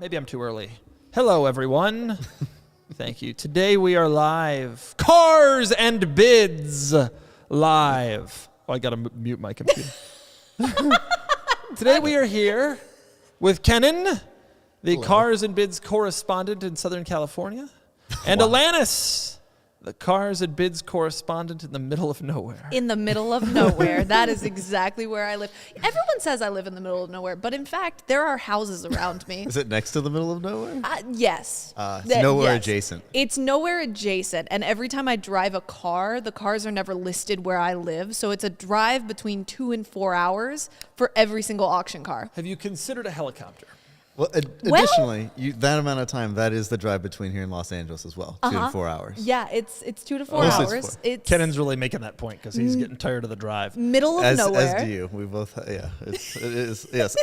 Maybe I'm too early. Hello, everyone. Thank you. Today we are live. Cars and Bids live. Oh, I got to mute my computer. Today we are here with Kennan, the Hello. Cars and Bids correspondent in Southern California, and Alanis, the Cars and Bids correspondent in the middle of nowhere. In the middle of nowhere. That is exactly where I live. Everyone says I live in the middle of nowhere, but in fact, there are houses around me. Is it next to the middle of nowhere? Yes. It's nowhere adjacent. It's nowhere adjacent. And every time I drive a car, the cars are never listed where I live. So it's a drive between 2 and 4 hours for every single auction car. Have you considered a helicopter? Well, additionally, that amount of time, that is the drive between here in Los Angeles as well, 2 to 4 hours. Yeah, it's 2 to 4 Mostly hours. It's Kennan's really making that point because he's getting tired of the drive. middle of nowhere. As do you. We both, it is, yes.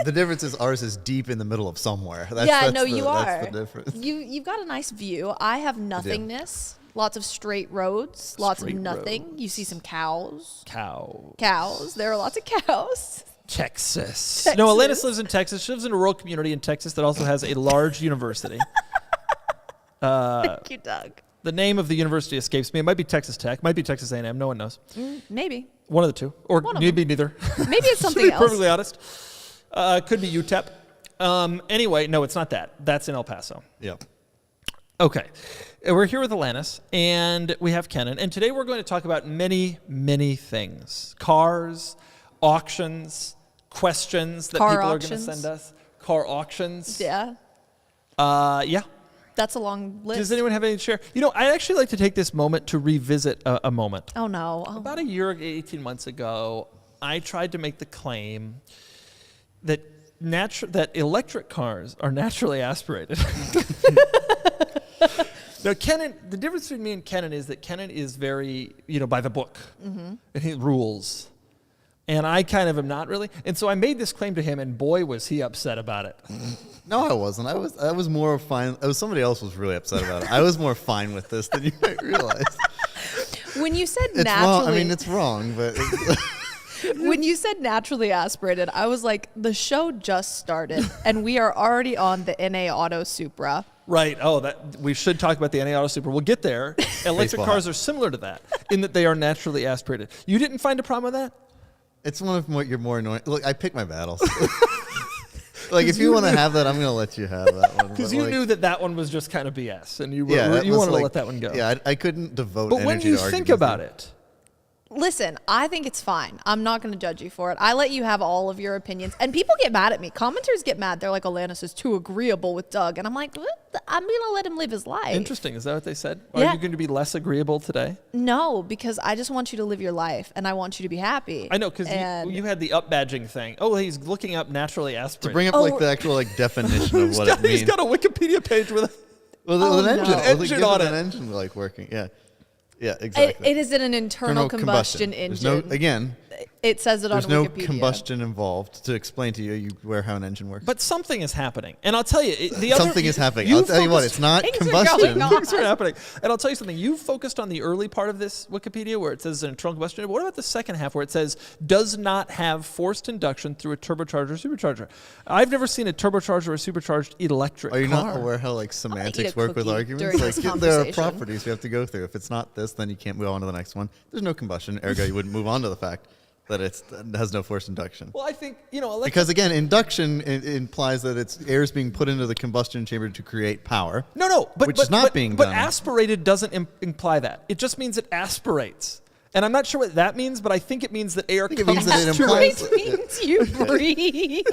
The difference is ours is deep in the middle of somewhere. You That's are. the difference. You've got a nice view. I have nothingness. Lots of straight roads. Lots Straight of nothing. roads. You see some cows. Cows. There are lots of cows. Texas. No, Alanis lives in Texas. She lives in a rural community in Texas that also has a large university. Thank you, Doug. The name of the university escapes me. It might be Texas Tech. Might be Texas A&M. No one knows. Maybe. One of the two. Or One of maybe neither. Maybe it's To something be else. perfectly honest. Could be UTEP. Anyway, no, it's not that. That's in El Paso. Yep. Okay. We're here with Alanis, and we have Kennan. And today we're going to talk about many, many things. Cars, auctions, questions that Car people auctions. are going to send us. Car auctions. Yeah. Yeah. That's a long list. Does anyone have any to share? You know, I'd actually like to take this moment to revisit a moment. Oh, no. About a year, 18 months ago, I tried to make the claim that that electric cars are naturally aspirated. Now, Kennan, the difference between me and Kennan is that Kennan is very, by the book. Mm-hmm. And he rules. And I kind of am not really. And so I made this claim to him, and boy, was he upset about it. No, I wasn't. I was more fine. Somebody else was really upset about it. I was more fine with this than you might realize. When you said It's naturally, wrong. I mean, it's wrong, but when you said naturally aspirated, I was like, the show just started, and we are already on the NA Auto Supra. Right. Oh, we should talk about the NA Auto Super. We'll get there. Electric Baseball cars hat. are similar to that in that they are naturally aspirated. You didn't find a problem with that? it's one of your more annoying. Look, I pick my battles. Like, if you want to have that, I'm going to let you have that one. Because But, you like, knew that one was just kind of BS, and you that you was wanted to like- let that one go. Yeah, I couldn't devote But energy when you to argue think with about you. it, Listen, I think it's fine. I'm not going to judge you for it. I let you have all of your opinions. And people get mad at me. Commenters get mad. They're like, Alanis is too agreeable with Doug. And I'm like, what? I'm going to let him live his life. interesting. Is that what they said? Are Yeah. you going to be less agreeable today? No, because I just want you to live your life. And I want you to be happy. I know, because you had the up badging thing. Oh, he's looking up naturally aspirated. To bring up like the actual definition of what it He's means. got a Wikipedia page with With an engine, An engine on an it. engine like working. Yeah, exactly. It is an internal combustion engine. There's no, again, It says it on there's no Wikipedia. combustion involved to explain to you where how an engine works. But something is happening. And I'll tell you, Something is happening. I'll tell you what, focused- it's not Things are combustion. going on. Things are happening. And I'll tell you something. You focused on the early part of this Wikipedia where it says an internal combustion. But what about the second half where it says does not have forced induction through a turbocharger or supercharger? I've never seen a turbocharger or a supercharged electric Are you car. not aware how like eat semantics a work with cookie arguments? during Like this there are conversation. properties you have to go through. If it's not this, then you can't move on to the next one. There's no combustion, ergo you wouldn't move on to the fact that it has no forced induction. Well, I think, electric. Because again, induction implies that it's air is being put into the combustion chamber to create power. No, but which is not being But done. aspirated doesn't imply that. It just means it aspirates. And I'm not sure what that means, but I think it means that air think it comes means that it to implies- It means you breathe.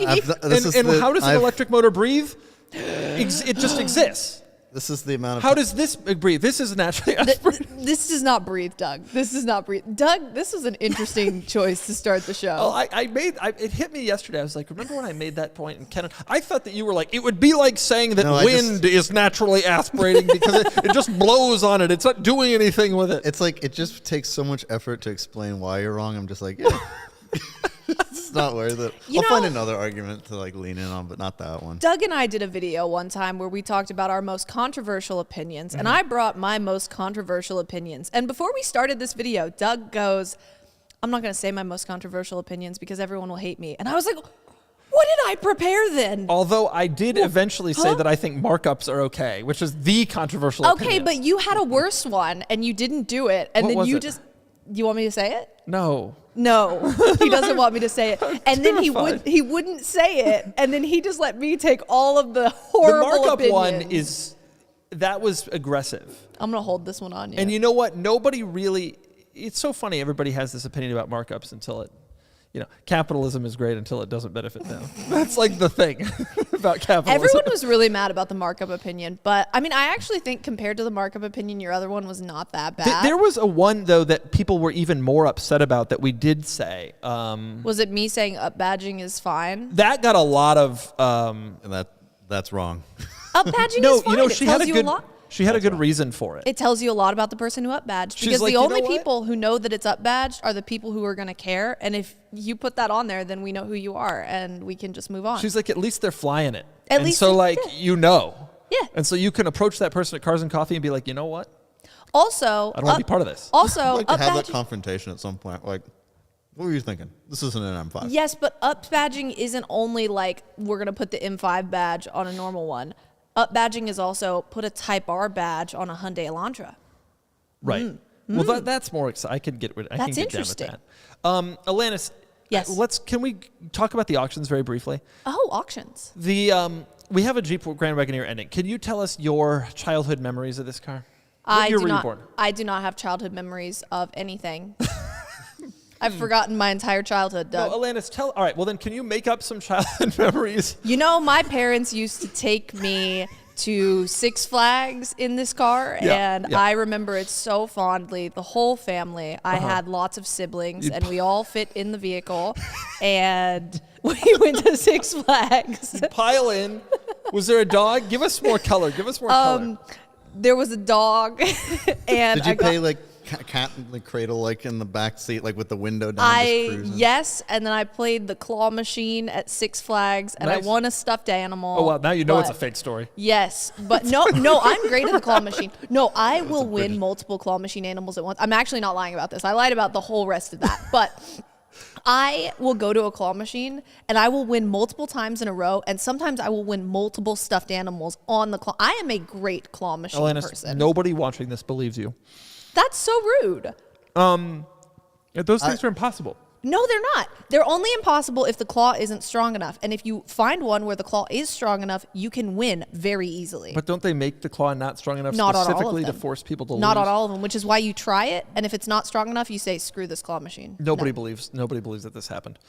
And how does an electric motor breathe? It just exists. This is the amount of How does this breathe? This is naturally aspirated. This does not breathe, Doug. This does not breathe. Doug, this was an interesting choice to start the show. Well, it hit me yesterday. I was like, remember when I made that point in Kennan? I thought that you were like, it would be like saying that No, wind is naturally aspirating because it just blows on it. It's not doing anything with it. It's like it just takes so much effort to explain why you're wrong. I'm just like, yeah. It's not worth it. You I'll find know- another argument to like lean in on, but not that one. Doug and I did a video one time where we talked about our most controversial opinions, and I brought my most controversial opinions. And before we started this video, Doug goes, I'm not going to say my most controversial opinions because everyone will hate me. And I was like, what did I prepare then? Although I did eventually say that I think markups are okay, which is the controversial opinion. But you had a worse one and you didn't do it. And What then was you it? just, you want me to say it? No. No, he doesn't want me to say it. And then terrified. he wouldn't say it. And then he just let me take all of the The horrible markup opinions. one that was aggressive. I'm going to hold this one on you. And you know what? Nobody really, it's so funny. Everybody has this opinion about markups until it, capitalism is great until it doesn't benefit them. That's like the thing about capitalism. Everyone was really mad about the markup opinion. But I mean, I actually think compared to the markup opinion, your other one was not that bad. There was a one, though, that people were even more upset about that we did say. Was it me saying up badging is fine? That got a lot of. And that's wrong. Up badging No, is fine. she it had tells a you good. a lot. She had a good reason for it. It tells you a lot about the person who up badged. She's Because like, the "You know only what? people who know that it's up badged are the people who are going to care. And if you put that on there, then we know who you are and we can just move on. She's like, at least they're flying it. At least so, they- yeah. Yeah. And so you can approach that person at Cars and Coffee and be like, you know what? Also, I don't want to be part of this. Also, I'd like to up have that badging. confrontation at some point. Like, what were you thinking? This isn't an M5. Yes, but up badging isn't only like we're going to put the M5 badge on a normal one. Up badging is also put a Type R badge on a Hyundai Elantra. Right. Well, that's more exciting. I can get down with interesting. that. Alanis, Yes. Can we talk about the auctions very briefly? Oh, auctions. We have a Jeep Grand Wagoneer ending. Can you tell us your childhood memories of this car? When you were born? I do not have childhood memories of anything. I've forgotten my entire childhood, Doug. No, Alanis, all right, well then can you make up some childhood memories? You know, my parents used to take me to Six Flags in this car, and I remember it so fondly. The whole family. I had lots of siblings, and we all fit in the vehicle, and we went to Six Flags. Pile in. Was there a dog? Give us more color. Color. There was a dog, and Did you play like cat in the cradle, like in the back seat, like with the window down? just cruising? Yes, and then I played the claw machine at Six Flags, and Nice. I won a stuffed animal. Oh, well, now you know it's a but- fake story. Yes, but no, I'm great at the claw machine. No, I will win multiple claw machine animals at once. I'm actually not lying about this. I lied about the whole rest of that. But I will go to a claw machine and I will win multiple times in a row, and sometimes I will win multiple stuffed animals on the claw. I am a great claw machine Alanis, person. nobody watching this believes you. That's so rude. Those things are impossible. No, they're not. They're only impossible if the claw isn't strong enough. And if you find one where the claw is strong enough, you can win very easily. But don't they make the claw not strong enough Not on all of specifically to them. force people to lose? Not on all of them, which is why you try it. And if it's not strong enough, you say, screw this claw machine. Nobody believes that this happened.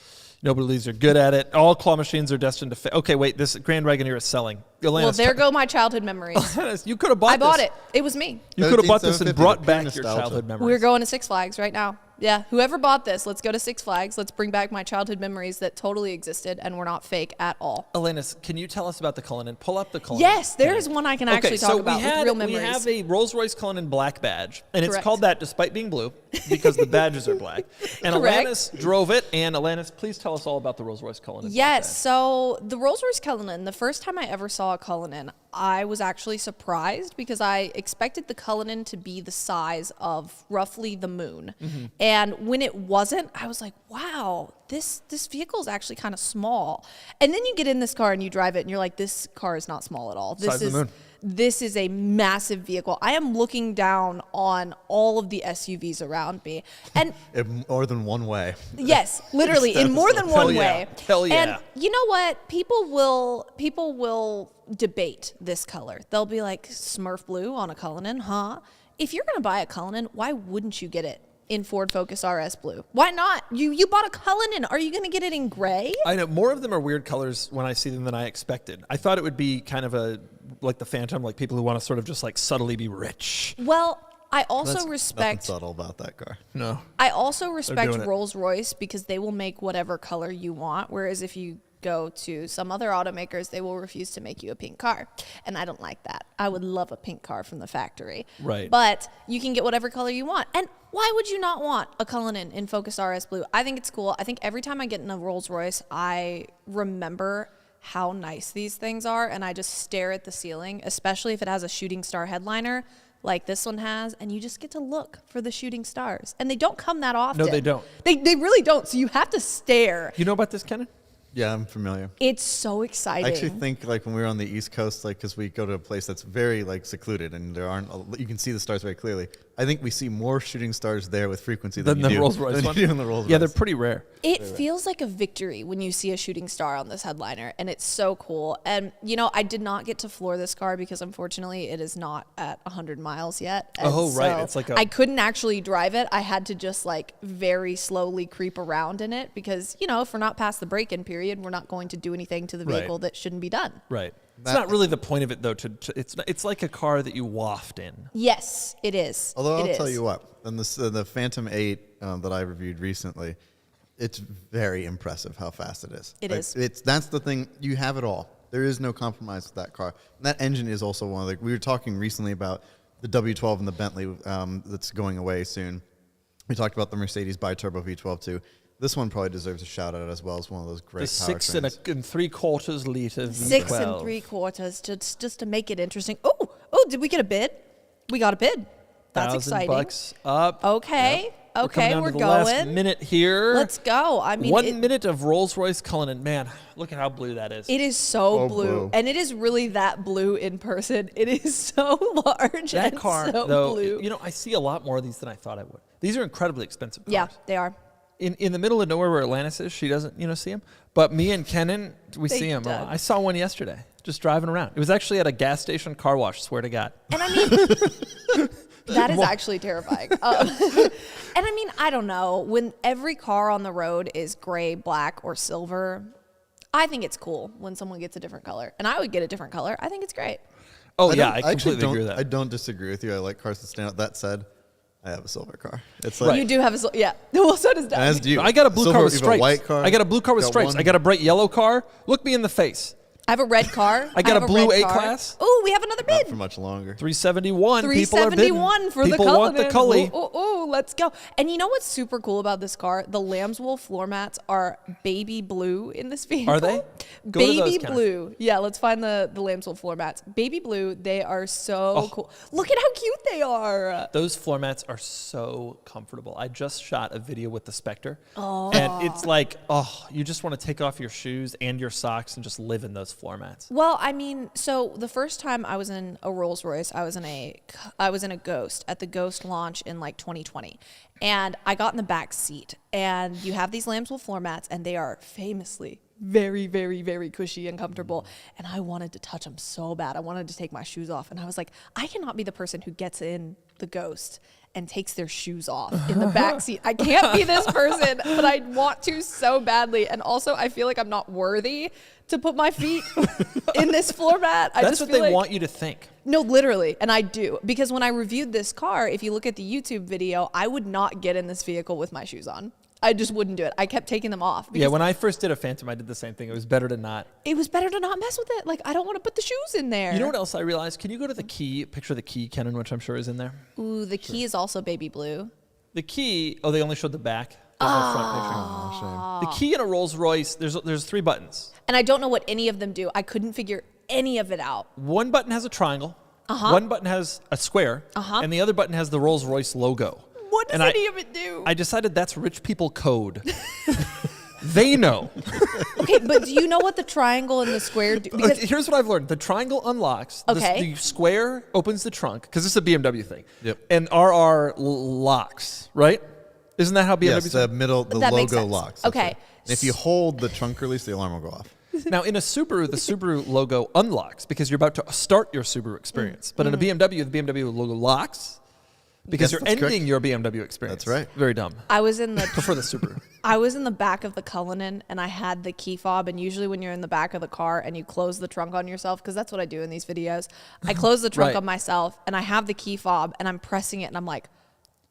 Nobody believes you're good at it. All claw machines are destined to fail. Okay, wait, this Grand Wagoneer is selling. Alanis, Well, there go my childhood memories. Alanis, you could have bought I bought this. it. It was me. You could have bought this and 13,750, brought pure back your nostalgia. childhood memories. We're going to Six Flags right now. Yeah, whoever bought this, let's go to Six Flags. Let's bring back my childhood memories that totally existed and were not fake at all. Alanis, can you tell us about the Cullinan? Pull up the Cullinan. Yes, there is one I can actually talk about with real memories. We have a Rolls-Royce Cullinan black badge, and it's Correct. called that despite being blue because the badges are black. And Correct. Alanis drove it, and Alanis, please tell us all about the Rolls-Royce Cullinan. Yes, so the Rolls-Royce Cullinan, the first time I ever saw a Cullinan, I was actually surprised because I expected the Cullinan to be the size of roughly the moon. Mm-hmm. And when it wasn't, I was like, wow, this vehicle is actually kind of small. And then you get in this car and you drive it and you're like, this car is not small at all. Size of the moon. This is a massive vehicle. I am looking down on all of the SUVs around me. And In more than one way. yes, literally in more than one way. Hell yeah. And you know what? People will debate this color. They'll be like, Smurf blue on a Cullinan, huh? If you're going to buy a Cullinan, why wouldn't you get it in Ford Focus RS blue? Why not? You bought a Cullinan. Are you going to get it in gray? I know more of them are weird colors when I see them than I expected. I thought it would be kind of like the Phantom, like people who want to sort of just like subtly be rich. Well, I also Nothing respect subtle about that car. No. I also respect doing it. Rolls-Royce because they will make whatever color you want, whereas if you go to some other automakers, they will refuse to make you a pink car. And I don't like that. I would love a pink car from the factory. Right. But you can get whatever color you want. And why would you not want a Cullinan in Focus RS Blue? I think it's cool. I think every time I get in a Rolls-Royce, I remember how nice these things are, and I just stare at the ceiling, especially if it has a shooting star headliner like this one has, and you just get to look for the shooting stars. And they don't come that often. No, they don't. They really don't. So you have to stare. You know about this, Kennan? Yeah, I'm familiar. It's so exciting. I actually think like when we were on the East Coast, like because we go to a place that's very like secluded and there aren't, you can see the stars very clearly. I think we see more shooting stars there with frequency than the you do Rolls-Royce than one. you do in the Rolls-Royce. Yeah, they're pretty rare. It feels like a victory when you see a shooting star on this headliner, and it's so cool. And, you know, I did not get to floor this car because, unfortunately, it is not at 100 miles yet. And Oh, right. so It's like I couldn't actually drive it. I had to just, like, very slowly creep around in it because, you know, if we're not past the break-in period, we're not going to do anything to the Right. vehicle that shouldn't be done. Right. It's not really the point of it, though. It's like a car that you waft in. Yes, it is. Although It I'll tell is. you what, and the Phantom 8 that I reviewed recently, it's very impressive how fast it is. It is. That's the thing. You have it all. There is no compromise with that car. And that engine is also one of the. We were talking recently about the W12 and the Bentley that's going away soon. We talked about the Mercedes bi-turbo V12 too. This one probably deserves a shout out as well as one of those great The 6 and powertrains. 3/4 liter V12. 6 3/4 just to make it interesting. Oh, did we get a bid? We got a bid. That's exciting. $1,000 up. Okay. Yep. Okay, coming we're down to the last going. minute here. Let's go. I mean, 1 minute of Rolls-Royce Cullinan. Man, look at how blue that is. it is so Oh, blue. blue. And it is really that blue in person. It is so large That and car, so though, blue. you know, I see a lot more of these than I thought I would. These are incredibly expensive cars. Yeah, they are. In the middle of nowhere where Alanis is, she doesn't, see him. But me and Kennan, we Thank see you, him. Doug. I saw one yesterday, just driving around. It was actually at a gas station car wash, swear to God. And I mean, that is actually terrifying. And I mean, I don't know. When every car on the road is gray, black, or silver, I think it's cool when someone gets a different color. And I would get a different color. I think it's great. Oh, yeah, I actually completely don't, agree with that. I don't disagree with you. I like cars that stand out. That said, I have a silver car. It's Right. like You do have a, yeah. Well, so does Doug. as do you. I got a blue Silver, car with you have stripes. A white car. I got a blue car with Got stripes. one- I got a bright yellow car. Look me in the face. I have a red car. I got have a blue red car. A-Class. Oh, we have another Not bid. for much longer. 371. People are bidding. 371 for People the want the Cullinan. Cully. Oh, let's go. And you know what's super cool about this car? The lamb's wool floor mats are baby blue in this vehicle. Are they? Go to those, Baby Kennan. blue. Yeah, let's find the lamb's wool floor mats. Baby blue, they are so Oh. cool. Look at how cute they are. Those floor mats are so comfortable. I just shot a video with the Spectre. And it's like, you just want to take off your shoes and your socks and just live in those floor mats. Well, I mean, so the first time I was in a Rolls-Royce, I was in a Ghost at the Ghost launch in like 2020. And I got in the back seat, and you have these lamb's wool floor mats, and they are famously very, very, very cushy and comfortable. And I wanted to touch them so bad. I wanted to take my shoes off. And I was like, I cannot be the person who gets in the Ghost and takes their shoes off in the back seat. I can't be this person, but I want to so badly. And also, I feel like I'm not worthy to put my feet in this floor mat. I That's just what feel they like, want you to think. No, literally. And I do. Because when I reviewed this car, if you look at the YouTube video, I would not get in this vehicle with my shoes on. I just wouldn't do it. I kept taking them off. Yeah, because when I first did a Phantom, I did the same thing. It was better to not. it was better to not mess with it. Like, I don't want to put the shoes in there. You know what else I realized? Can you go to the key, picture the key, Kennan, which I'm sure is in there? Ooh, the key is also baby blue. The key, they only showed the back. There's no front picture. Oh, The key in a Rolls Royce, there's 3 buttons. And I don't know what any of them do. I couldn't figure any of it out. One button has a triangle. One button has a square. And the other button has the Rolls Royce logo. What does And any of it do? I decided that's rich people code. They know. Okay, but do you know what the triangle and the square do? Because Here's what I've learned. The triangle unlocks. Okay. The square opens the trunk, because this is a BMW thing. Yep. And RR locks, right? Isn't that how BMW Yes, the middle, the That makes logo sense. locks. That's Okay. right. And if you hold the trunk release, the alarm will go off. Now, in a Subaru, the Subaru logo unlocks because you're about to start your Subaru experience. But in a BMW, the BMW logo locks because Yes, you're that's ending correct. your BMW experience. That's right. Very dumb. I was in the Prefer the Subaru. I was in the back of the Cullinan, and I had the key fob. And usually when you're in the back of the car and you close the trunk on yourself, because that's what I do in these videos, I close the trunk Right. on myself, and I have the key fob, and I'm pressing it, and I'm like,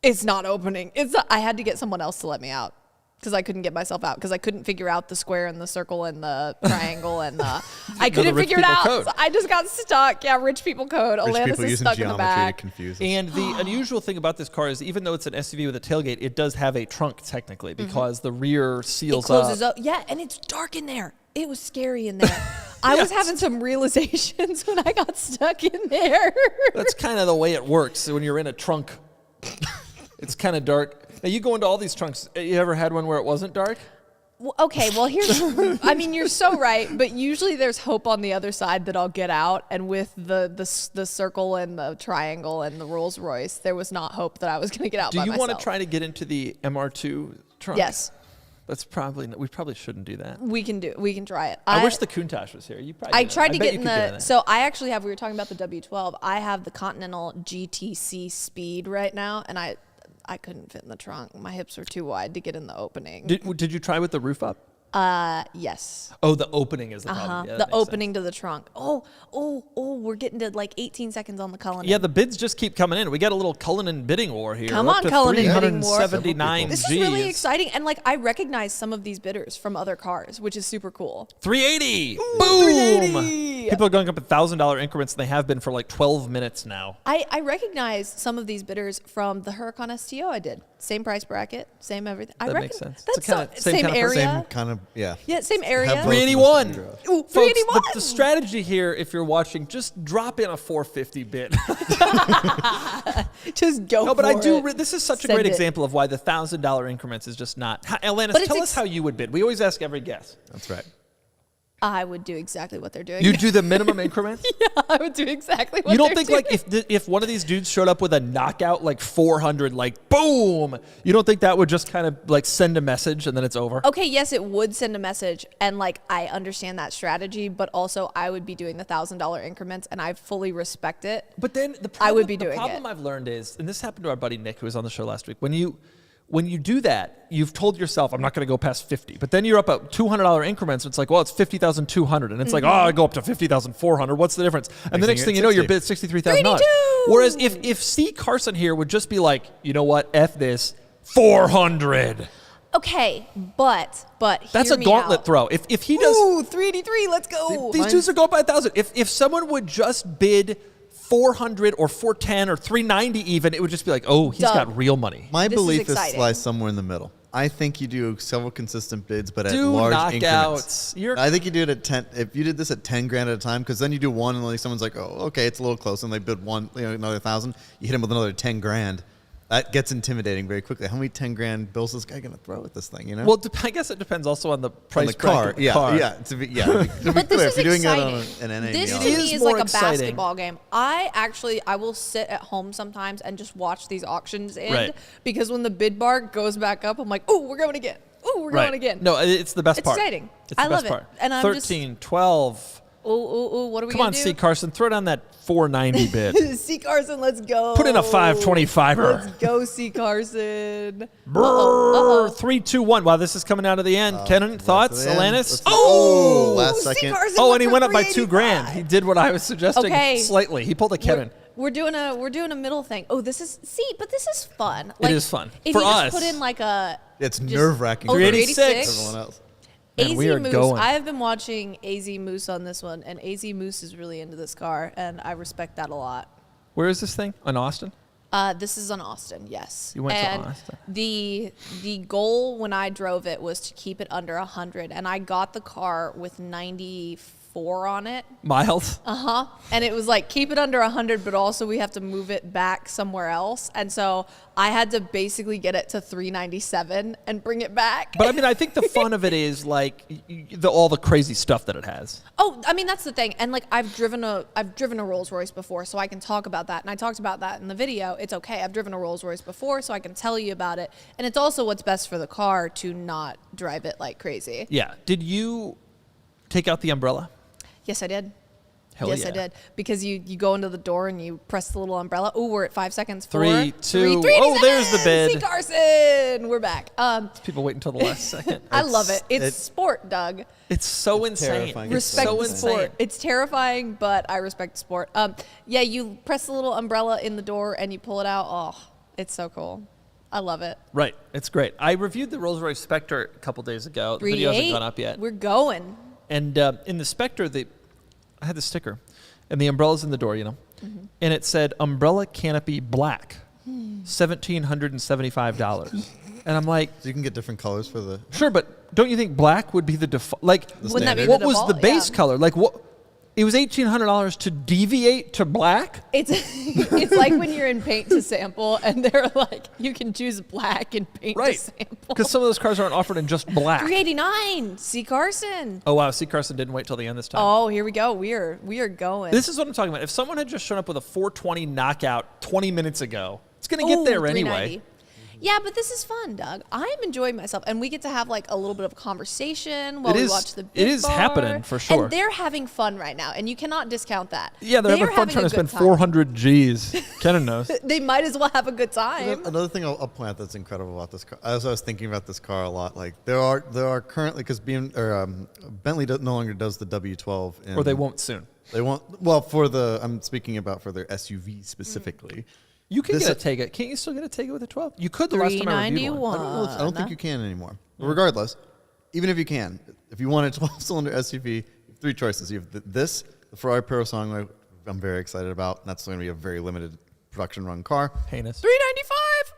it's not opening. It's not. I had to get someone else to let me out because I couldn't get myself out because I couldn't figure out the square and the circle and the triangle and the. I couldn't rich figure it people out. code. So I just got stuck. Yeah, rich people code. Rich Alanis people is using stuck in the geometry to back. confuse us. And the unusual thing about this car is even though it's an SUV with a tailgate, it does have a trunk technically because the rear It seals closes up. up. Yeah, and it's dark in there. It was scary in there. I was having some realizations when I got stuck in there. That's kind of the way it works when you're in a trunk. It's kind of dark. Now, you go into all these trunks. You ever had one where it wasn't dark? Okay, well, here's, I mean, you're so right, but usually there's hope on the other side that I'll get out. And with the circle and the triangle and the Rolls-Royce, there was not hope that I was going to get out by Do you myself. want to try to get into the MR2 trunk? Yes. That's probably, we probably shouldn't do that. We can try it. I wish the Countach was here. You probably I could. tried to bet get you in could get the, it. so I actually have, we were talking about the W12. I have the Continental GTC Speed right now, and I couldn't fit in the trunk. My hips were too wide to get in the opening. Did you try with the roof up? Yes. Oh, the opening is the problem. Yeah, that The makes opening sense. to the trunk. Oh, we're getting to like 18 seconds on the Cullinan. Yeah, the bids just keep coming in. We got a little Cullinan bidding war here. Come We're up on, to Cullinan bidding war. 379 This is really exciting. And like, I recognize some of these bidders from other cars, which is super cool. 380. Boom. 380. People are going up at $1,000 increments, and they have been for like 12 minutes now. I recognize some of these bidders from the Huracan STO I did. Same price bracket, same everything. That makes sense. That's It's a kinda- same same kind of area. Same kind of, yeah. Yeah, same area. Have both. 381. Ooh, Folks, 381. the strategy here, if you're watching, just drop in a 450 bid. Just go No, but I for do. it. This is such a Send great it. example of why the $1,000 increments is just not. Alanis, But it's tell us how you would bid. We always ask every guest. That's right. I would do exactly what they're doing. You do the minimum increment. Yeah, I would do exactly what You don't they're think doing. like if one of these dudes showed up with a knockout like 400, like boom, you don't think that would just kind of like send a message and then it's over? Okay, yes, it would send a message, and like I understand that strategy, but also I would be doing the $1,000 increments, and I fully respect it. But then the problem, I would be doing the problem it. I've learned is, and this happened to our buddy Nick who was on the show last week, when you do that, you've told yourself, I'm not going to go past 50. But then you're up at $200 increments. And it's like, well, it's 50,200. And it's like, oh, I go up to 50,400. What's the difference? And the next thing you know, you're bid $63,000. 382. Whereas if C. Carson here would just be like, you know what, F this, 400. Okay, but That's hear a me gauntlet out. throw. If he does, Ooh, 383, let's go. these dudes are going by 1,000. If someone would just bid 400 or 410 or 390 even, it would just be like, oh, he's Done. got real money. My This is belief is exciting. lies somewhere in the middle. I think you do several consistent bids, but at Do large knockouts. increments. I think you do it at 10. If you did this at 10 grand at a time, because then you do one and like someone's like, oh, okay, it's a little close, and they bid one, another 1,000. You hit them with another 10 grand. That gets intimidating very quickly. How many 10 grand bills is this guy going to throw at this thing? You know? Well, I guess it depends also on the price on the car. bracket of the Yeah, car. yeah. To be But clear, this if you're doing is that exciting. on an NA, This beyond. to It me is is more like a exciting. basketball game. I will sit at home sometimes and just watch these auctions end Right. because when the bid bar goes back up, I'm like, oh, we're going again. Oh, we're going again. No, it's the best It's part. exciting. It's the I best love it. part. And I'm 13, 12. Oh, what are we Come going on, to C. do? Carson. Throw down that 490 bid. C. Carson, let's go. Put in a 525er. Let's go, C. Carson. Brrr, 3, 2, 1. Wow, this is coming out of the end. Kennan, thoughts? Alanis? Oh! last C. second. Carson Oh, went and he for went up by $2,000. He did what I was suggesting Okay. slightly. He pulled a Kennan. We're doing a middle thing. Oh, this is but this is fun. It is fun. If For you us. just put in like a It's just- nerve wracking. Oh, 386. Everyone else. Man, AZ we are Moose. going. I have been watching AZ Moose on this one, and AZ Moose is really into this car, and I respect that a lot. Where is this thing? On Austin? This is on Austin, yes. You went to and Austin. The goal when I drove it was to keep it under 100, and I got the car with 94 on it. Miles? And it was like, keep it under 100, but also we have to move it back somewhere else. And so I had to basically get it to 397 and bring it back. But I mean, I think the fun of it is like all the crazy stuff that it has. Oh, I mean, that's the thing. And like, I've driven a Rolls-Royce before, so I can talk about that. And I talked about that in the video. It's okay. I've driven a Rolls-Royce before, so I can tell you about it. And it's also what's best for the car to not drive it like crazy. Yeah. Did you take out the umbrella? Yes, I did. Hell yes, yeah. I did. Because you go into the door and you press the little umbrella. Oh, we're at 5 seconds. 3, 2. 3, Oh, there's the bid. C. Carson, we're back. People wait until the last second. I love it. It's sport, Doug. It's so insane. terrifying. Respect so the insane. sport. It's terrifying, but I respect the sport. Yeah, you press the little umbrella in the door and you pull it out. Oh, it's so cool. I love it. Right. It's great. I reviewed the Rolls-Royce Spectre a couple days ago. The video hasn't 3.8. gone up yet. We're going. And in the Spectre, I had the sticker, and the umbrella's in the door, and it said umbrella canopy black, $1,775. And I'm like, So you can get different colors for the. sure, but don't you think black would be the default? Like, Wouldn't that be standard. what the was default? the base Yeah. color? Like, what? It was $1,800 to deviate to black? It's like when you're in paint to sample and they're like, you can choose black and paint to sample. Because some of those cars aren't offered in just black. $389. C. Carson. Oh, wow. C. Carson didn't wait till the end this time. Oh, here we go. We are going. This is what I'm talking about. If someone had just shown up with a 420 knockout 20 minutes ago, it's going to get there anyway. Yeah, but this is fun, Doug. I'm enjoying myself, and we get to have like a little bit of a conversation while we watch the bid It is bar. happening for sure. And they're having fun right now, and you cannot discount that. Yeah, they're having fun trying to spend 400 G's. Kennan knows. They might as well have a good time. Another thing I'll point out that's incredible about this car, as I was thinking about this car a lot, like there are currently, because Bentley no longer does the W12. Or they won't soon. They won't. Well, I'm speaking about for their SUV specifically. You can get a Tega. Can't you still get a Tega with a 12? You could the last time I reviewed one. I don't think you can anymore. But regardless, even if you can, if you want a 12-cylinder SUV, you have 3 choices. You have the Ferrari Purosangue, I'm very excited about. That's going to be a very limited production run car. Heinous. $395.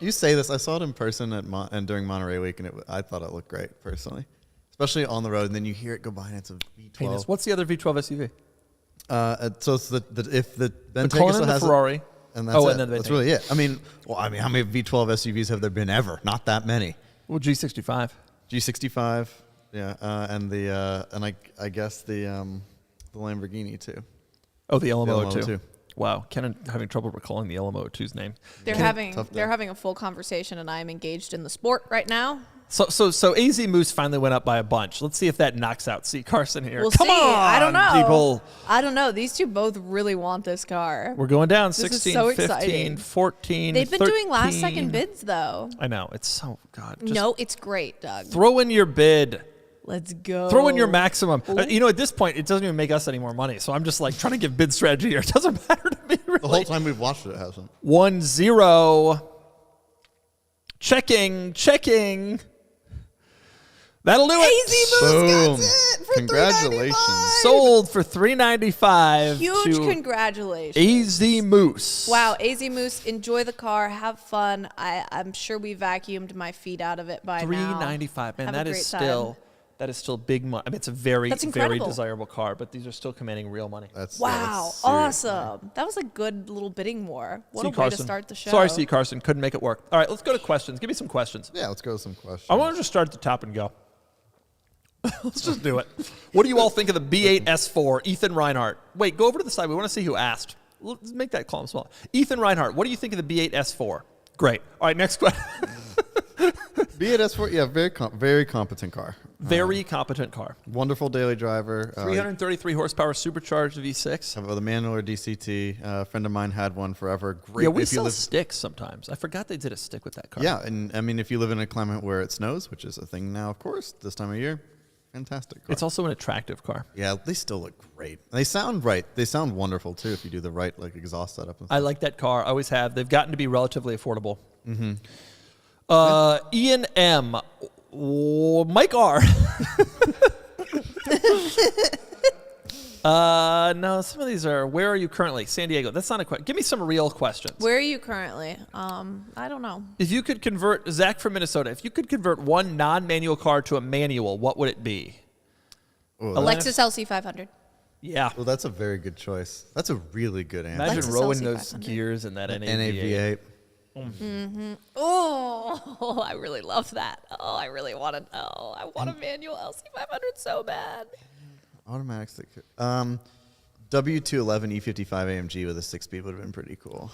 You say this. I saw it in person and during Monterey Week, and I thought it looked great personally, especially on the road. And then you hear it go by, and it's a V12. Heinous. What's the other V12 SUV? So it's if the Cullinan, still has the Ferrari. And that's and then that's really it. I mean, how many V12 SUVs have there been ever? Not that many. Well, G65. G65, yeah, and I guess the Lamborghini too. Oh, the LMO 2. too. Wow, Kennan having trouble recalling the LMO 2's name. They're having a full conversation, and I am engaged in the sport right now. So AZ Moose finally went up by a bunch. Let's see if that knocks out C. Carson here. We'll Come see. on, I don't know. People. I don't know. These two both really want this car. We're going down. This 16, is so 15, exciting. 14, They've been 13. doing last second bids though. I know. It's so God. No, it's great, Doug. Throw in your bid. Let's go. Throw in your maximum. At this point, it doesn't even make us any more money. So I'm just like trying to give bid strategy here. It doesn't matter to me really. The whole time we've watched it, it hasn't. 1-0. Checking. That'll do it. Boom. It for Congratulations. $395. Sold for $395. Huge to congratulations. AZ Moose. Wow, AZ Moose, enjoy the car, have fun. I'm sure we vacuumed my feet out of it by now. $395. Man, Have that a is great still time. that is still big money. I mean, it's a very That's very incredible. desirable car, but these are still commanding real money. Wow, awesome. That was a good little bidding war. What C. a way Carson. to start the show. Sorry, C. Carson, couldn't make it work. All right, let's go to questions. Give me some questions. Yeah, let's go with some questions. I want to just start at the top and go. Let's just do it. What do you all think of the B8 S4? Ethan Reinhardt. Wait, go over to the side. We want to see who asked. Let's make that column small. Ethan Reinhardt, what do you think of the B8 S4? Great. All right, next question. B8 S4, yeah, very competent car. Very competent car. Wonderful daily driver. 333 horsepower supercharged V6. Have the manual or DCT. A friend of mine had one forever. Great. Yeah, we if you sell live, sticks sometimes. I forgot they did a stick with that car. Yeah, and I mean, if you live in a climate where it snows, which is a thing now, of course, this time of year, fantastic car. It's also an attractive car. Yeah, they still look great. They sound right. They sound wonderful too if you do the right exhaust setup. And stuff. I like that car. I always have. They've gotten to be relatively affordable. Mm-hmm. Ian M. Mike R. No, some of these are, where are you currently? San Diego. That's not a question. Give me some real questions. Where are you currently? I don't know. If you could convert, Zach from Minnesota, if you could convert one non-manual car to a manual, what would it be? Oh, A Lexus LC500. Yeah. well, that's a very good choice. That's a really good answer. Imagine Lexus rowing LC those 500. gears in that NAV8. Oh, I really love that. Oh, I really want to. Oh, I want a manual LC500 so bad. Automatic stick. W211 E55 AMG with a 6-speed would have been pretty cool.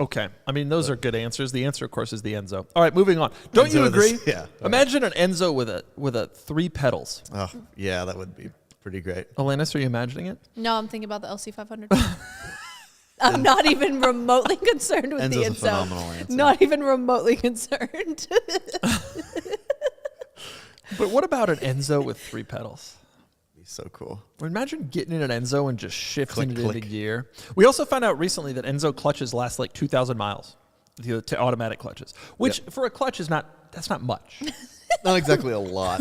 Okay. I mean, those are good answers. The answer, of course, is the Enzo. All right, moving on. Don't Enzo you with agree? yeah. Imagine an Enzo with a 3 pedals. Oh, yeah, that would be pretty great. Alanis, are you imagining it? No, I'm thinking about the LC500. I'm not even remotely concerned with Enzo's the a Enzo. phenomenal answer. Not even remotely concerned. But what about an Enzo with 3 pedals? Be so cool. Imagine getting in an Enzo and just shifting Click, it into click. gear. We also found out recently that Enzo clutches last like 2,000 miles, the automatic clutches, which for a clutch that's not much. Not exactly a lot.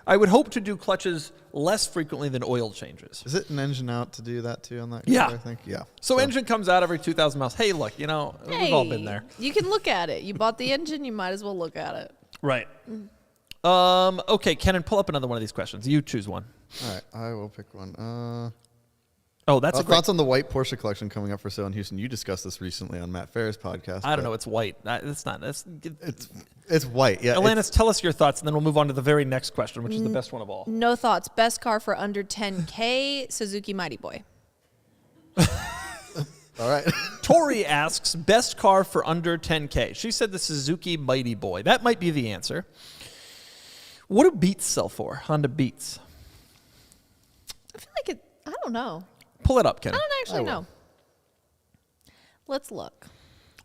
I would hope to do clutches less frequently than oil changes. Is it an engine out to do that too on that Yeah. car, I think? Yeah. So engine comes out every 2,000 miles. Hey, look, we've all been there. You can look at it. You bought the engine, you might as well look at it. Right. Okay, Kennan, pull up another one of these questions. You choose one. All right, I will pick one. That's a great... Thoughts on the white Porsche collection coming up for sale in Houston. You discussed this recently on Matt Ferris' podcast. I don't know. It's white. It's not. It's white. Yeah. Alanis, tell us your thoughts, and then we'll move on to the very next question, which is the best one of all. No thoughts. Best car for under 10K, Suzuki Mighty Boy. All right. Tori asks, best car for under 10K. She said the Suzuki Mighty Boy. That might be the answer. What do Beats sell for? Honda Beats. I feel like I don't know. Pull it up, I Kennan. don't actually know. Let's look.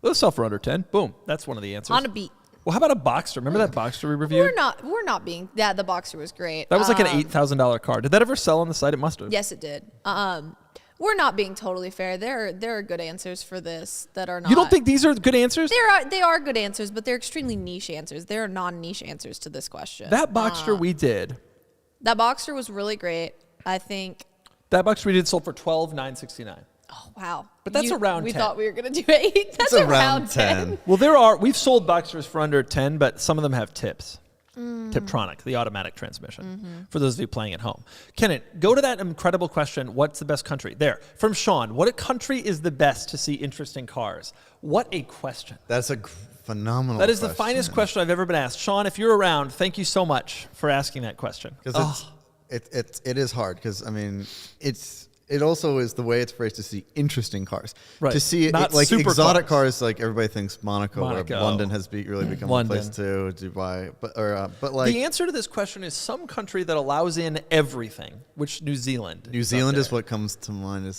They'll sell for under 10. Boom. That's one of the answers. Honda Beat. Well, how about a Boxster? Remember that Boxster we reviewed? We're not being. Yeah, the Boxster was great. That was like an $8,000 car. Did that ever sell on the site? It must have. Yes, it did. We're not being totally fair. There are good answers for this that are not. You don't think these are good answers? They are good answers, but they're extremely niche answers. There are non-niche answers to this question. That Boxster we did. That Boxster was really great. I think. That Boxster we did sold for $12,969. Oh wow! But that's around 10. We thought we were gonna do 8. That's It's around 10. Well, we've sold Boxsters for under 10, but some of them have tips. Tiptronic, the automatic transmission, for those of you playing at home. Kennan, go to that incredible question, what's the best country? There, from Sean, what country is the best to see interesting cars? What a question. That's a phenomenal That is question. the finest question I've ever been asked. Sean, if you're around, thank you so much for asking that question. Because it is hard because, I mean, it also is the way it's phrased to see interesting cars. Right. To see Not like super exotic cars, like everybody thinks Monaco. Or Monaco. London has really become a place too. Dubai, but like the answer to this question is some country that allows in everything, which New Zealand. New Zealand is what comes to mind.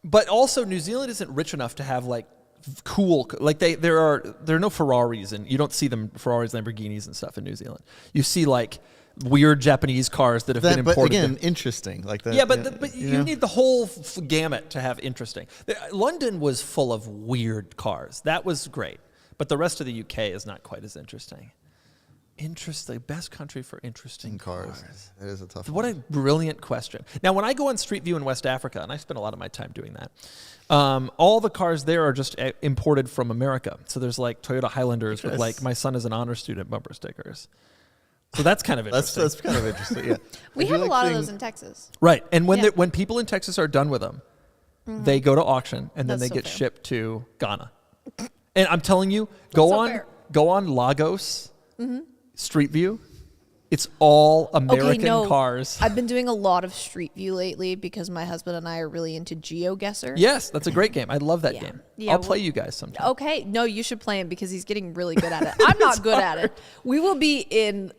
But also New Zealand isn't rich enough to have like cool, like there are no Ferraris, and you don't see them Ferraris, Lamborghinis and stuff in New Zealand. You see like weird Japanese cars that have been imported. But again, interesting. Like that. Yeah, but you need the whole gamut to have interesting. London was full of weird cars. That was great. But the rest of the UK is not quite as interesting. Interesting. Best country for interesting cars. That is a tough What one. a brilliant question. Now, when I go on Street View in West Africa, and I spend a lot of my time doing that, all the cars there are just imported from America. So there's like Toyota Highlanders with like "My son is an honor student" bumper stickers. So that's kind of interesting. That's kind of interesting. Yeah, We have a lot of those in Texas. Right, and when people in Texas are done with them, they go to auction and then That's they so get fair. shipped to Ghana. And I'm telling you, go on Lagos Street View. It's all American cars. I've been doing a lot of Street View lately because my husband and I are really into GeoGuessr. Yes, that's a great game. I love that game. Yeah, I'll play you guys sometime. Okay, no, you should play him because he's getting really good at it. I'm not good at it. We will be in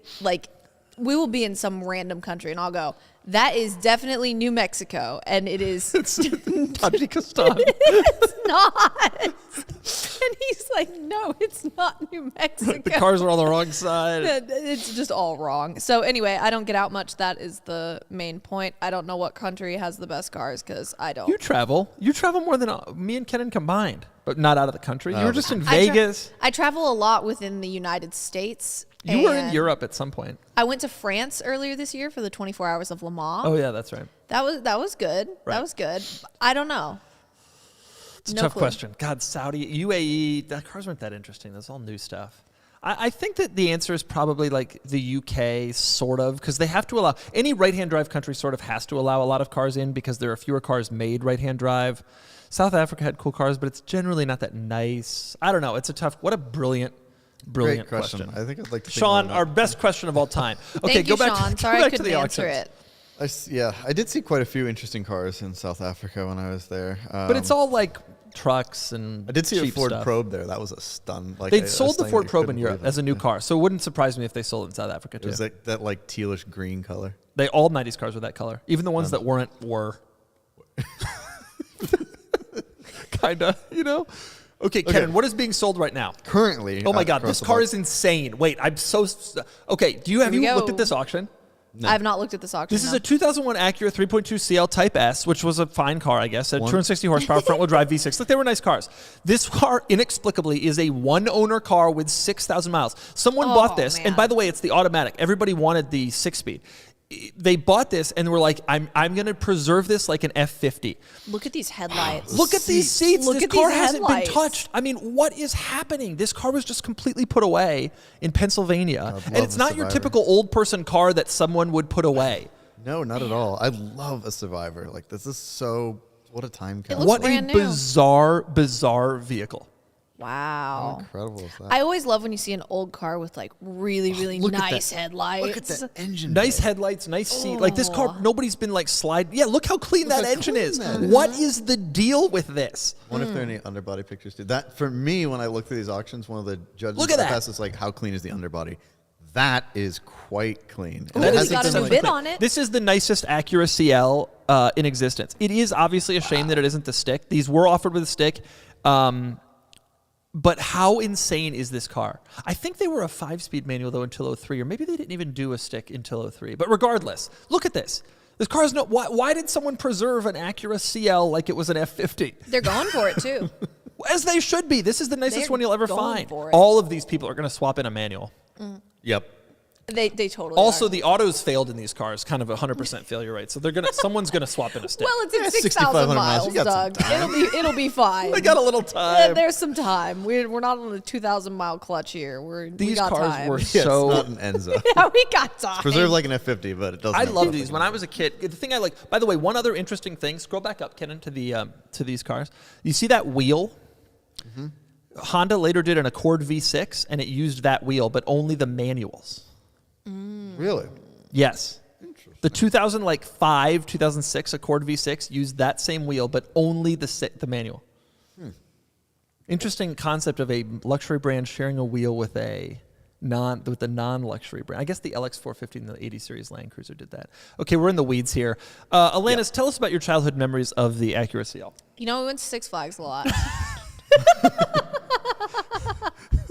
some random country, and I'll go, that is definitely New Mexico, and it is. It's Tajikistan. It's not. And he's like, no, it's not New Mexico. The cars are on the wrong side. It's just all wrong. So anyway, I don't get out much. That is the main point. I don't know what country has the best cars because I don't. You travel more than me and Kennan combined, but not out of the country. You were just in Vegas. I travel a lot within the United States. You were in Europe at some point. I went to France earlier this year for the 24 Hours of Le Mans. Oh yeah, that's right. That was good. Right. That was good. I don't know. It's a tough question. God, Saudi, UAE, the cars weren't that interesting. That's all new stuff. I think that the answer is probably like the UK, sort of, because they have to allow, any right-hand drive country sort of has to allow a lot of cars in because there are fewer cars made right-hand drive. South Africa had cool cars, but it's generally not that nice. I don't know. It's a tough, what a brilliant Great question. I think I'd like to think Sean, about our that. best question of all time. Okay, Thank go you, back Sean. to, Sorry go I back to couldn't the answer auctions. it. I did see quite a few interesting cars in South Africa when I was there. But it's all like trucks and I did see a cheap Ford stuff. Probe there. That was a stun. Like They'd sold the Ford Probe in Europe as a new car, so it wouldn't surprise me if they sold it in South Africa It too. was like that like tealish green color. All 90s cars were that color. Even the ones that weren't were. Kinda, you know? Okay, Kennan, what is being sold right now? Currently. Oh my God, across this the car board. is insane. Wait, I'm so... Okay, have you looked at this auction? No. I have not looked at this auction. This is a 2001 Acura 3.2 CL Type S, which was a fine car, I guess. A 260 horsepower front-wheel drive V6. Look, they were nice cars. This car, inexplicably, is a one-owner car with 6,000 miles. Someone bought this, and man. by the way, it's the automatic. Everybody wanted the 6-speed. they bought this and were like, I'm going to preserve this like an F50. Look at these headlights. Look at these seats. Look This at car these hasn't been headlights. touched. I mean, what is happening? This car was just completely put away in Pennsylvania. And it's not your typical old person car that someone would put away. No, not at all. I love a Survivor. Like, this is so, what a time capsule. looks What a brand new. bizarre vehicle. Wow. How incredible is that? I always love when you see an old car with like really, really Look at nice that- headlights. Look at that engine. Nice bay. headlights, nice seat. Like this car, nobody's been like slide. Yeah, look how clean Look that how engine clean is. that is. What is the deal with this? I wonder if there are any underbody pictures too. That, for me, when I look through these auctions, one of the judges Look at that. asked us, like, how clean is the underbody? That is quite clean. And Ooh, it we hasn't got been, a like- bid on it. This is the nicest Acura CL in existence. It is obviously a shame that it isn't the stick. These were offered with a stick. But how insane is this car? I think they were a 5-speed manual, though, until 03, or maybe they didn't even do a stick until 03. But regardless, look at this. This car is no... Why did someone preserve an Acura CL like it was an F50? They're going for it too. As they should be. This is the nicest They're one you'll ever going find. for it. All of these people are going to swap in a manual. Yep. They totally Also, are. the autos failed in these cars, kind of a 100% failure rate. So they're gonna, someone's going to swap in a stick. Well, it's at Yeah, 6,000 6,500 miles. miles, You got some Doug. It'll be fine. they got a little time. There's some time. We're not on the 2,000 mile clutch here. We These got cars time. were Yeah, so... it's not an Enzo. Yeah, we got time. Preserved like an F50, but it doesn't. I have love the- these. When I was a kid, the thing I like. By the way, one other interesting thing. Scroll back up, Kennan, to the to these cars. You see that wheel? Honda later did an Accord V6, and it used that wheel, but only the manuals. Really? Yes. The 2005, 2006 Accord V6 used that same wheel, but only the manual. Interesting concept of a luxury brand sharing a wheel with a non-luxury brand. I guess the LX450 and the 80 series Land Cruiser did that. Okay, we're in the weeds here. Alanis, tell us about your childhood memories of the Acura CL. You know, we went to Six Flags a lot.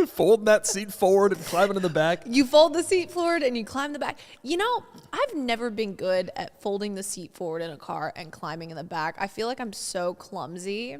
Folding that seat forward and climbing in the back. You fold the seat forward and you climb the back. You know, I've never been good at folding the seat forward in a car and climbing in the back. I feel like I'm so clumsy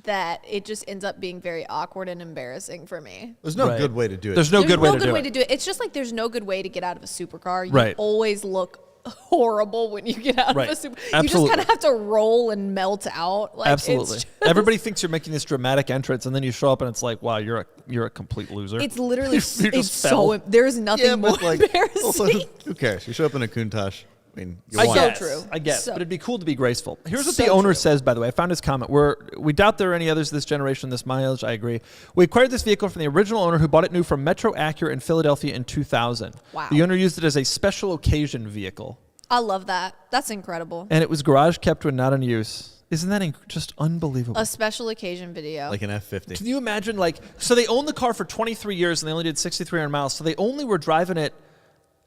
that it just ends up being very awkward and embarrassing for me. There's no Right. good way to do it. There's no There's good way no to good do way it. to do it. It's just like there's no good way to get out of a supercar. You Right. always look horrible when you get out Right. of a super. You Absolutely. just kind of have to roll and melt out. Like, Absolutely. It's, Everybody thinks you're making this dramatic entrance, and then you show up, and it's like, wow, you're a complete loser. it's literally You it's just so. fell. There's nothing Yeah, more but like, also, embarrassing. who cares? You show up in a Countach. I mean, you I want guess. true. I guess. So- But it'd be cool to be graceful. Here's what So the owner true. says, by the way. I found his comment. We doubt there are any others this generation, this mileage. I agree. We acquired this vehicle from the original owner who bought it new from Metro Acura in Philadelphia in 2000. Wow. The owner used it as a special occasion vehicle, I love that. That's incredible. and it was garage kept when not in use. Isn't that just unbelievable? A special occasion video. like an F50. Can you imagine, so they owned the car for 23 years and they only did 6,300 miles, so they only were driving it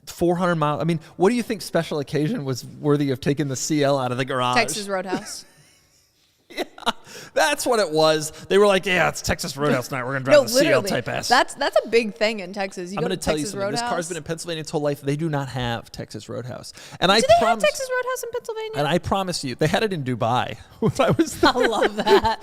400 miles. I mean, what do you think special occasion was worthy of taking the CL out of the garage? Texas Roadhouse. That's what it was. They were like, yeah, it's Texas Roadhouse night. We're going to drive the CL Type S. That's a big thing in Texas. You I'm go going to to tell you Texas something. This Roadhouse. car's been in Pennsylvania its whole life. They do not have Texas Roadhouse. And Do they have Texas Roadhouse in Pennsylvania? And I promise you, they had it in Dubai. When I was there. I love that.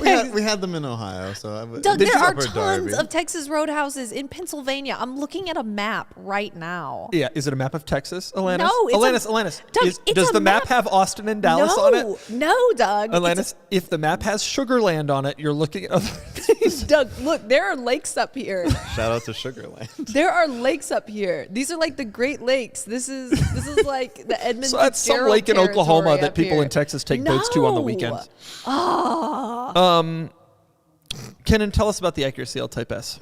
We had them in Ohio, so I would. Doug, Did there you are upper tons Derby? of Texas Roadhouses in Pennsylvania. I'm looking at a map right now. Yeah, is it a map of Texas, Alanis? No, it's Alanis, Doug, is, it's does a the map map. have Austin and Dallas no, on it? No, Doug. Alanis, if the map has Sugarland on it, you're looking at other Doug, look, there are lakes up here. Shout out to Sugarland. There are lakes up here. These are like the Great Lakes. This is like the Edmund So that's some Fitzgerald lake in Oklahoma territory that up people here. in Texas take boats to on the No. weekends. Ah. Kennan, tell us about the Acura CL Type S.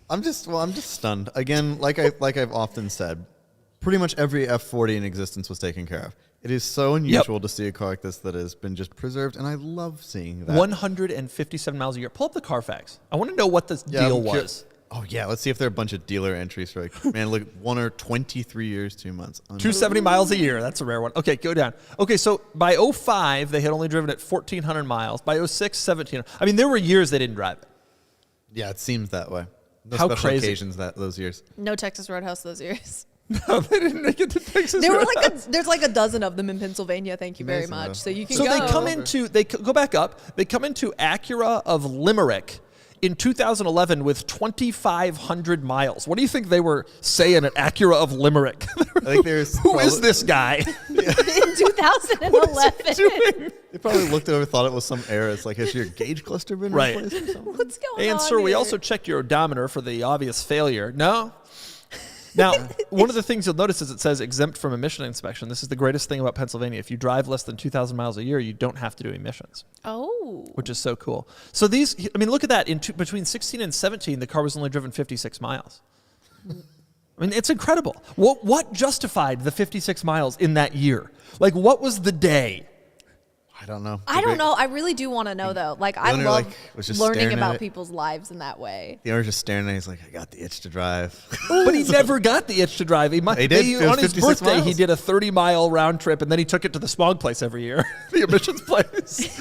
I'm just stunned. Again, like I've often said, pretty much every F40 in existence was taken care of. It is so unusual to see a car like this that has been just preserved, and I love seeing that. 157 miles a year. Pull up the Carfax. I want to know what this Yeah, deal I'm cur- was. Oh yeah, let's see if there are a bunch of dealer entries for like, man, look, 1 or 23 years, 2 months. 270 miles a year. That's a rare one. Okay, go down. Okay, so by 05, they had only driven it 1,400 miles. By 06, 1,700. I mean, there were years they didn't drive it. Yeah, it seems that way. No How special crazy. occasions those years. No Texas Roadhouse those years. No, they didn't make it to Texas. There were Roadhouse. there's like a dozen of them in Pennsylvania. Thank you very Amazing, much. though. So you can So go. they come into, go back up. They come into Acura of Limerick in 2011 with 2,500 miles. What do you think they were saying at Acura of Limerick? I think there's Who is this guy? In 2011. They probably looked over, thought it was some error. It's like, has your gauge cluster been Right. replaced or something? What's going on? And sir, we here? also checked your odometer for the obvious failure. No? Now, one of the things you'll notice is it says exempt from emission inspection. This is the greatest thing about Pennsylvania. If you drive less than 2,000 miles a year, you don't have to do emissions, Oh. which is so cool. So these, I mean, look at that. Between 16 and 17, the car was only driven 56 miles. I mean, it's incredible. What justified the 56 miles in that year? Like, what was the day? I don't know. I don't know. I really do want to know, though. Like, I owner, love was just learning staring at about it. people's lives in that way. The owner's just staring at it. He's like, I got the itch to drive. But he never got the itch to drive. He did. It was on his 56 birthday, he miles. did a 30-mile round trip, and then he took it to the smog place every year, the emissions place.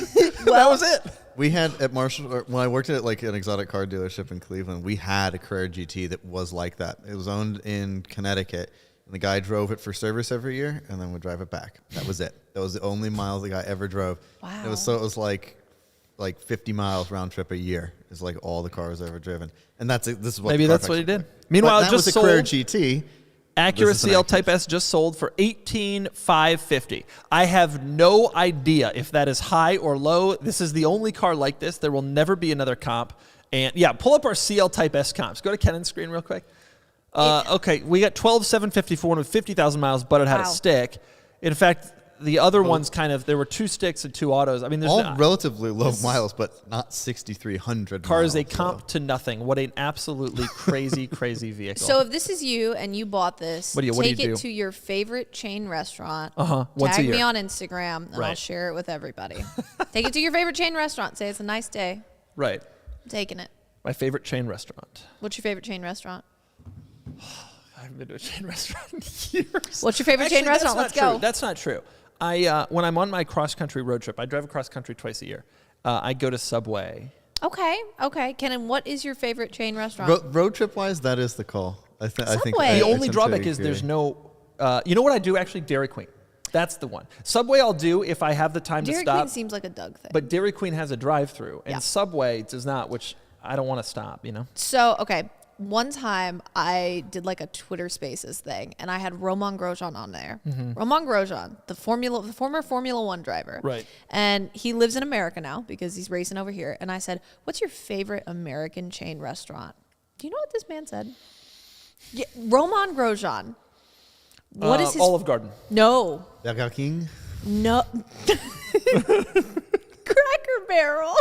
That was it. We had at Marshall, or when I worked at like an exotic car dealership in Cleveland, we had a Carrera GT that was like that. It was owned in Connecticut. And the guy drove it for service every year and then would drive it back. That was it. That was the only miles the guy ever drove. Wow. It was like 50 miles round trip a year is like all the cars ever driven. And that's it. This is what Maybe the that's what he Carfax did. was. Meanwhile, But it that just was a Carrera sold. GT. Acura This is an CL Acura. Type S just sold for $18,550. I have no idea if that is high or low. This is the only car like this. There will never be another comp. And yeah, pull up our CL Type S comps. Go to Kennan's screen real quick. Okay, we got 12,750 for one with 50,000 miles, but it had a Wow. stick. In fact, the other ones there were 2 sticks and 2 autos. I mean, there's All relatively low miles, but not 6,300 car is a miles, so. comp to nothing. What an absolutely crazy, crazy vehicle. So if this is you and you bought this, What do take you it do? to your favorite chain restaurant. Once a Tag year. me on Instagram, and I'll Right. share it with everybody. Take it to your favorite chain restaurant. Say it's a nice day. Right. I'm taking it. My favorite chain restaurant. What's your favorite chain restaurant? I haven't been to a chain restaurant in years. What's your favorite chain restaurant? That's Let's not go. true. That's not true. When I'm on my cross-country road trip, I drive across country twice a year. I go to Subway. Okay. Kennan, what is your favorite chain restaurant? Road trip wise, that is the call. I think Subway. The I only tend to drawback is agree. there's no. You know what I do actually? Dairy Queen. That's the one. Subway I'll do if I have the time Dairy to stop. Queen seems like a Doug thing. But Dairy Queen has a drive-through, and Yeah. Subway does not, which I don't want to stop. You know. So, okay, one time I did like a Twitter Spaces thing, and I had Romain Grosjean on there. Romain Grosjean, the former Formula One driver, Right. And he lives in America now because he's racing over here. And I said, "What's your favorite American chain restaurant?" Do you know what this man said? Yeah, Romain Grosjean. What is his Olive Garden? No, Burger King. no. Cracker Barrel.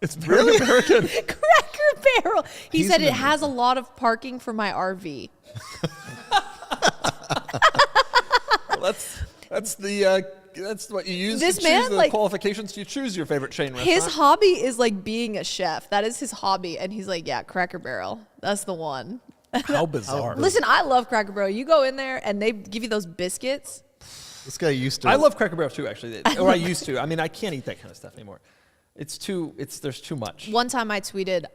It's very American. Cracker Barrel. He He's said an it has a lot of parking for my RV. Well, that's what you use This to man, choose the like- qualifications to choose your favorite chain restaurant. His hobby is like being a chef. That is his hobby. And he's like, yeah, Cracker Barrel. That's the one. How bizarre. Listen, I love Cracker Barrel. You go in there and they give you those biscuits. This guy used to. I love Cracker Barrel too, actually. Or I used to. I mean, I can't eat that kind of stuff anymore. There's too much. One time I tweeted,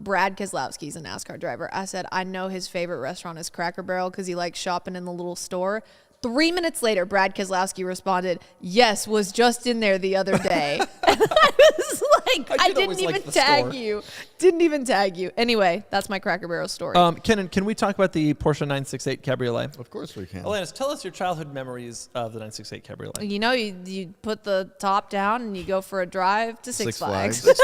Brad Keselowski's a NASCAR driver. I said, I know his favorite restaurant is Cracker Barrel because he likes shopping in the little store. 3 minutes later, Brad Keselowski responded, yes, was just in there the other day. And I was like, I I did didn't always even like the tag store. you. Didn't even tag you. Anyway, that's my Cracker Barrel story. Kennan, can we talk about the Porsche 968 Cabriolet? Of course we can. Alanis, tell us your childhood memories of the 968 Cabriolet. You know, you put the top down and you go for a drive to Six Flags. Six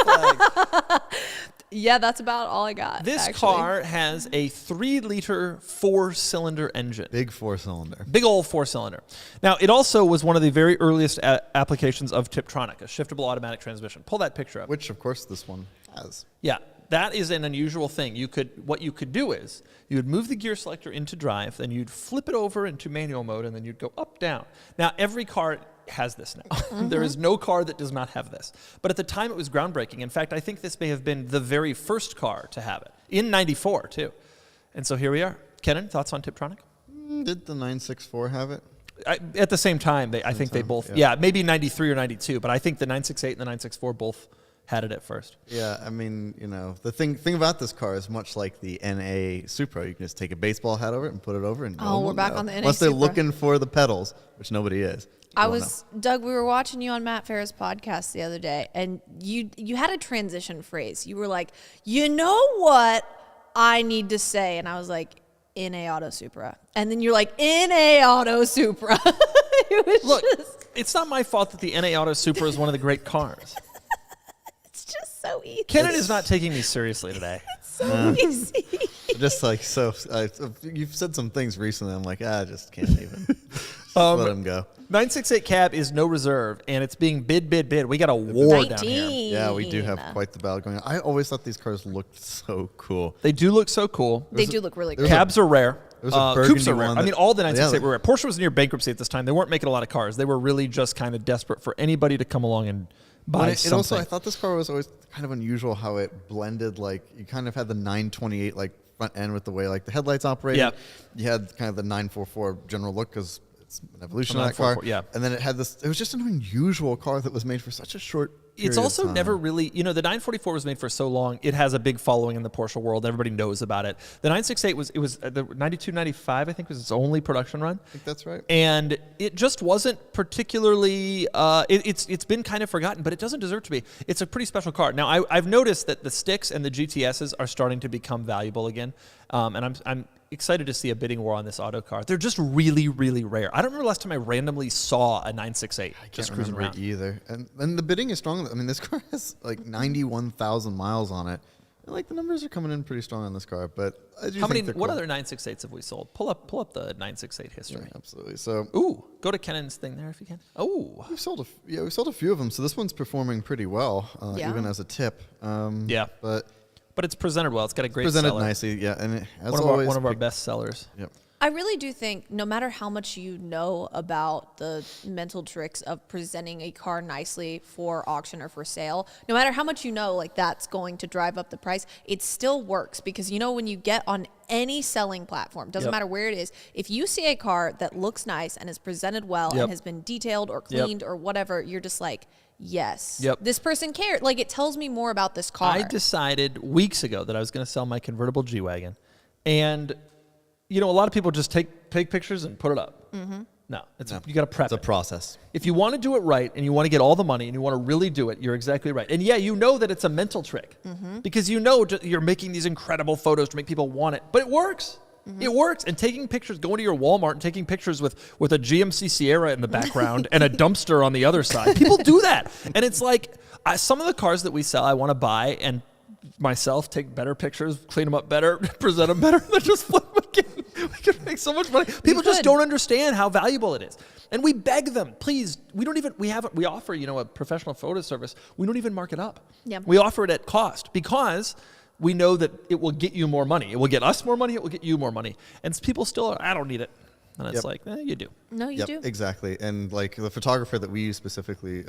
Yeah, that's about all I got. This actually. car has a 3-liter 4-cylinder engine. Big 4-cylinder. Big old 4-cylinder. Now, it also was one of the very earliest applications of Tiptronic, a shiftable automatic transmission. Pull that picture up. Which, of course, this one has. Yeah, that is an unusual thing. What you could do is you would move the gear selector into drive, then you'd flip it over into manual mode, and then you'd go up, down. Now, every car has this now. There is no car that does not have this. But at the time, it was groundbreaking. In fact, I think this may have been the very first car to have it, in 94, too. And so here we are. Kennan, thoughts on Tiptronic? Did the 964 have it? At the same time, I think they both, yeah, maybe 93 or 92, but I think the 968 and the 964 both had it at first. Yeah, I mean, the thing about this car is much like the NA Supra. You can just take a baseball hat over it and put it over, and no Oh, one we're will back know. on the NA Unless they're Supra. looking for the pedals, which nobody is. Doug, we were watching you on Matt Farah's podcast the other day, and you had a transition phrase. You were like, you know what I need to say? And I was like, NA Auto Supra. And then you're like, NA Auto Supra. It was Look, just, it's not my fault that the NA Auto Supra is one of the great cars. it's just so easy. Kennan is not taking me seriously today. So easy. Just like, you've said some things recently. I'm like, I just can't even let them go. 968 cab is no reserve, and it's being bid. We got a war down here. 19. Yeah, we do have quite the battle going on. I always thought these cars looked so cool. They do look so cool. They do look really there good. was Cabs are rare. was a Coupes burgundy are rare. one I mean, all the yeah, 968 were rare. Porsche was near bankruptcy at this time. They weren't making a lot of cars. They were really just kind of desperate for anybody to come along and buy something. And also, I thought this car was always kind of unusual how it blended. Like, you kind of had the 928 like front end with the way like the headlights operated. Yep. You had kind of the 944 general look because it's an evolution of that 944, car. yeah. And then it had this. It was just an unusual car that was made for such a short. It's period also of time. never really, the 944 was made for so long. It has a big following in the Porsche world. Everybody knows about it. The 968 was the 92, 95, I think, was its only production run. I think that's right. And it just wasn't particularly, it's been kind of forgotten, but it doesn't deserve to be. It's a pretty special car. Now, I've noticed that the Sticks and the GTSs are starting to become valuable again. And I'm excited to see a bidding war on this auto car. They're just really, really rare. I don't remember last time I randomly saw a 968 just cruising around. Either. And the bidding is strong. I mean, this car has like 91,000 miles on it. And like the numbers are coming in pretty strong on this car, but I do How many? think they're What cool. other 968s have we sold? Pull up the 968 history. Yeah, absolutely. So Ooh, go to Kennan's thing there if you can. Oh, we've sold a few of them. So this one's performing pretty well, Yeah. even as a tip. Yeah. But it's presented well. It's got a great presented seller. nicely. Yeah, and it, as One always, of our best sellers. Yep. I really do think no matter how much you know about the mental tricks of presenting a car nicely for auction or for sale, no matter how much you know, like that's going to drive up the price, it still works because when you get on any selling platform, doesn't Yep. matter where it is, if you see a car that looks nice and is presented well Yep. and has been detailed or cleaned or whatever, you're just like, yes, Yep. this person cared. Like it tells me more about this car. I decided weeks ago that I was going to sell my convertible G-Wagon. And, a lot of people just take pictures and put it up. Mm-hmm. No, you got to prep It's a it. process. If you want to do it right and you want to get all the money and you want to really do it, you're exactly right. And yeah, you know that it's a mental trick because you're making these incredible photos to make people want it, but it works. It works. And taking pictures, going to your Walmart and taking pictures with a GMC Sierra in the background and a dumpster on the other side. People do that. And it's like some of the cars that we sell, I want to buy and myself take better pictures, clean them up better, present them better, than just flip them again. We can make so much money. People just don't understand how valuable it is. And we beg them, please, we offer, a professional photo service. We don't even mark it up. Yep. We offer it at cost because we know that it will get you more money. It will get us more money. It will get you more money. And people still are, I don't need it. And it's like, you do. No, you do. Exactly. And like the photographer that we use specifically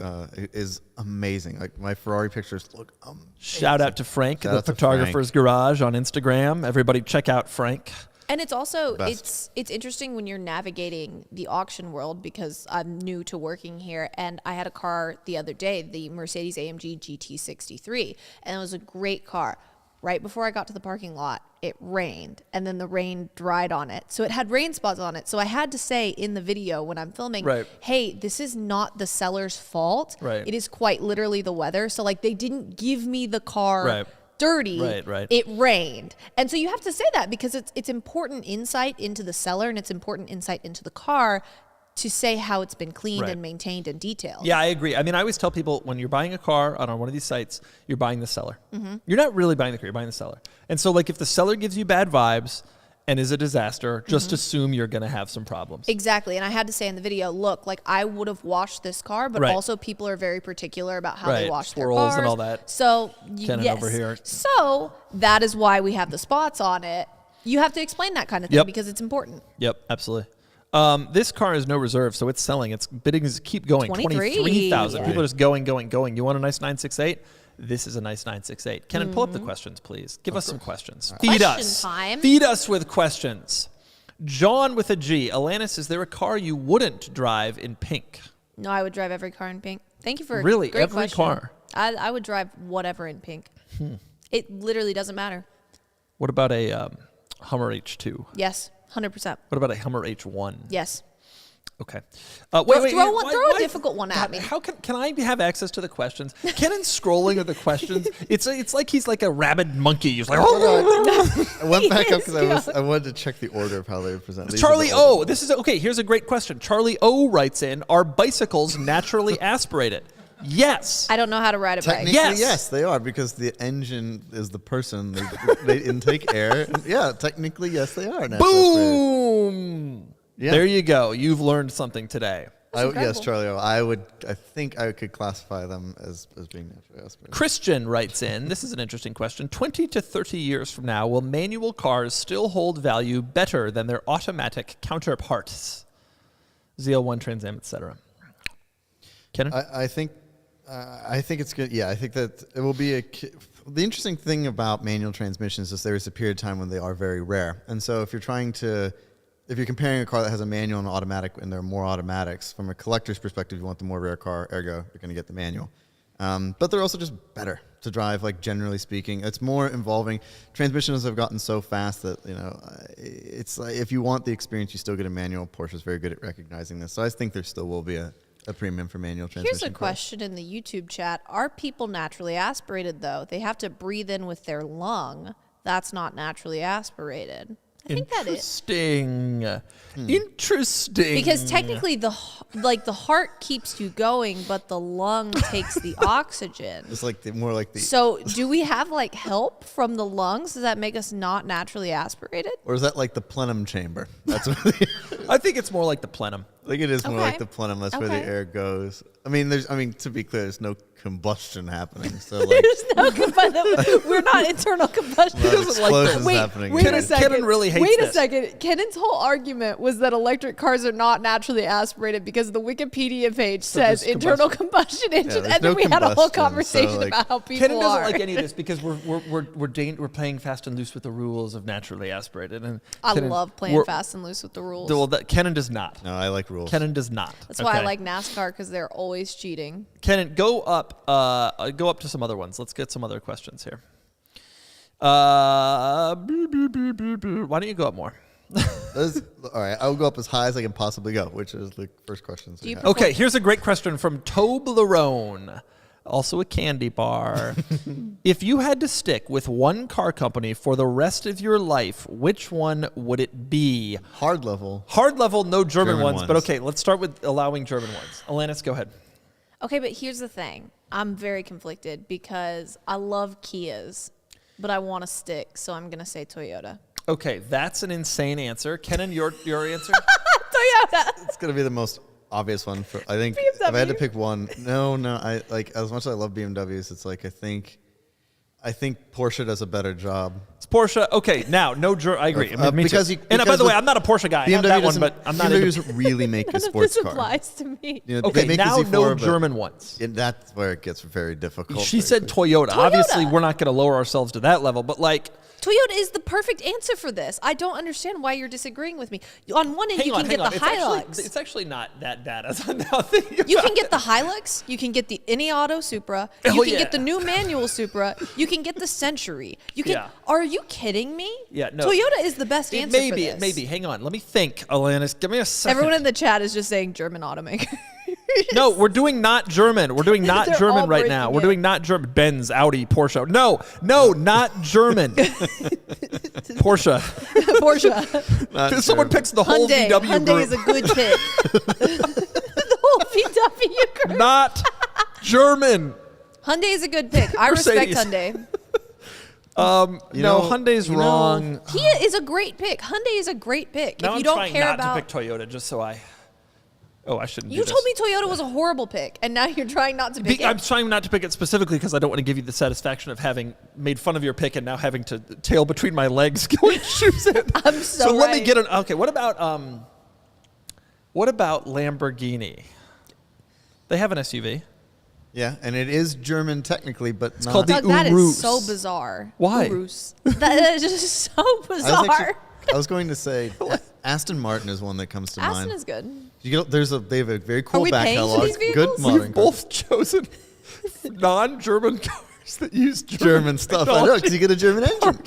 is amazing. Like my Ferrari pictures look amazing. Shout out to Frank, Shout the out to Photographer's Garage on Instagram. Everybody check out Frank. And it's also Best. it's interesting when you're navigating the auction world because I'm new to working here, and I had a car the other day, the Mercedes-AMG GT63, and it was a great car. Right before I got to the parking lot, it rained, and then the rain dried on it. So it had rain spots on it. So I had to say in the video when I'm filming, Right. hey, this is not the seller's fault. Right. It is quite literally the weather. So like they didn't give me the car Right. dirty. Right. It rained. And so you have to say that because it's important insight into the seller and it's important insight into the car to say how it's been cleaned Right. and maintained and detailed. Yeah, I agree. I mean, I always tell people when you're buying a car on one of these sites, you're buying the seller. You're not really buying the car, you're buying the seller. And so like if the seller gives you bad vibes and is a disaster, just assume you're going to have some problems. Exactly. And I had to say in the video, look, like I would have washed this car, but Right. also people are very particular about how they Right. wash their Swirls cars. and all that. So Kennan yes. over here. So that is why we have the spots on it. You have to explain that kind of thing Yep. because it's important. Yep, absolutely. This car is no reserve, so it's selling. Its biddings keep going. 23,000. People are just going. You want a nice 968? This is a nice 968. Kennan, pull up the questions, please. Give us some questions. Feed Question us. time. Feed us with questions. John with a G. Alanis, is there a car you wouldn't drive in pink? No, I would drive every car in pink. Thank you for Really? great Every question. car? I would drive whatever in pink. It literally doesn't matter. What about a Hummer H2? Yes, 100%. What about a Hummer H1? Yes. Okay. Throw a difficult one at me. How can I have access to the questions? Kennan's scrolling at the questions. It's like he's like a rabid monkey. He's like, I went back up because I wanted to check the order of how they were presented. Charlie O. This is okay. Here's a great question. Charlie O writes in: are bicycles naturally aspirated? Yes. I don't know how to ride a bike. Technically, yes, they are, because the engine is the person. They intake air. Yeah, technically, yes, they are. Boom. Yeah. There you go. You've learned something today. Yes, Charlie. I think I could classify them as being naturally aspirated. Christian writes in, this is an interesting question. 20 to 30 years from now, will manual cars still hold value better than their automatic counterparts? ZL1, Trans Am, etc. Kennan? I think it's good. Yeah, I think that it will be the interesting thing about manual transmissions is there is a period of time when they are very rare. And so if you're comparing a car that has a manual and automatic, and there are more automatics, from a collector's perspective, you want the more rare car, ergo, you're going to get the manual. But they're also just better to drive, like, generally speaking. It's more involving. Transmissions have gotten so fast that, it's like, if you want the experience, you still get a manual. Porsche is very good at recognizing this. So I think there still will be a premium for manual transmission. Here's a question in the YouTube chat. Are people naturally aspirated, though? They have to breathe in with their lung. That's not naturally aspirated. I think that is interesting. Because technically, the heart keeps you going, but the lung takes the oxygen. It's like more like the. So, do we have like help from the lungs? Does that make us not naturally aspirated? Or is that like the plenum chamber? That's what I think it's more like the plenum. I think it is more Okay. like the plenum. That's where the air goes. I mean, to be clear, there's no combustion happening. So like, There's no combustion. We're not internal combustion. a lot of explosions Wait, happening. wait a second. Kennan really hates Wait a this. second. Kennan's whole argument was that electric cars are not naturally aspirated because the Wikipedia page says there's internal combustion engine, there's and then no we had a whole combustion, so, conversation like, about how people Kennan doesn't are. like any of this because we're playing fast and loose with the rules of naturally aspirated. And I Kennan- love playing we're- fast and loose with the rules. Well, Kennan does not. No, I like rules. Kennan does not. That's why I Okay. like NASCAR, because they're always cheating. Kennan, go up to some other ones. Let's get some other questions here. Why don't you go up more? All right, I'll go up as high as I can possibly go, which is the first question. Do you have. Okay, here's a great question from Toblerone, also a candy bar. If you had to stick with one car company for the rest of your life, which one would it be? Hard level. Hard level, no German German ones, but ones. okay, let's start with allowing German ones. Alanis, go ahead. Okay, but here's the thing. I'm very conflicted because I love Kias, but I want to stick, so I'm going to say Toyota. Okay, that's an insane answer. Kennan, your answer? Toyota! It's gonna be the most obvious one. I think if I had to pick one, no. I like, as much as I love BMWs, it's like I think Porsche does a better job. It's Porsche. Okay, now, no I agree. I mean, me because too. you- And by because the way, with I'm not a Porsche guy. I have BMW that one, doesn't- but I'm not BMW into... doesn't really make a None of sports this car. applies to me. You know, Okay, they make now the Z4, no but German ones. that's where it gets very difficult. She said Toyota. Obviously, we're not going to lower ourselves to that level, but like... Toyota is the perfect answer for this. I don't understand why you're disagreeing with me. On one end, you can get the Hilux. It's actually not that bad as I'm now thinking about You can get the Hilux. You can get the Any Auto Supra. You Oh, can yeah. get the new manual Supra. You can get the Century. You can. Yeah. Are you kidding me? Yeah, no. Toyota is the best answer for this. It may be. Hang on. Let me think, Alanis. Give me a second. Everyone in the chat is just saying German automaker. No, we're doing not German. We're doing not They're German all right now. breaking We're it. doing not German. Benz, Audi, Porsche. No, not German. Porsche. Porsche. Someone picks the whole Hyundai. VW Hyundai group. is a good pick. The whole VW group. Not German. Hyundai is a good pick. I respect Mercedes. Hyundai. Hyundai's wrong. Kia is a great pick. Hyundai is a great pick. Now if you I'm don't trying care not about to pick Toyota just so I... Oh, I shouldn't do You this. told me Toyota was a horrible pick, and now you're trying not to pick I'm it. trying not to pick it specifically because I don't want to give you the satisfaction of having made fun of your pick and now having to tail between my legs going to choose it. I'm so let me right. get an... Okay, what about Lamborghini? They have an SUV. Yeah, and it is German technically, but it's not. called the Doug, that Urus. is so bizarre. Why? Urus. That is just so bizarre. I was going to say Aston Martin is one that comes to Aston mind. is good. They have a very Are cool we back paying for catalog. these Good vehicles? modern We've cars. both chosen non-German cars that use German stuff. I know, because you get a German engine.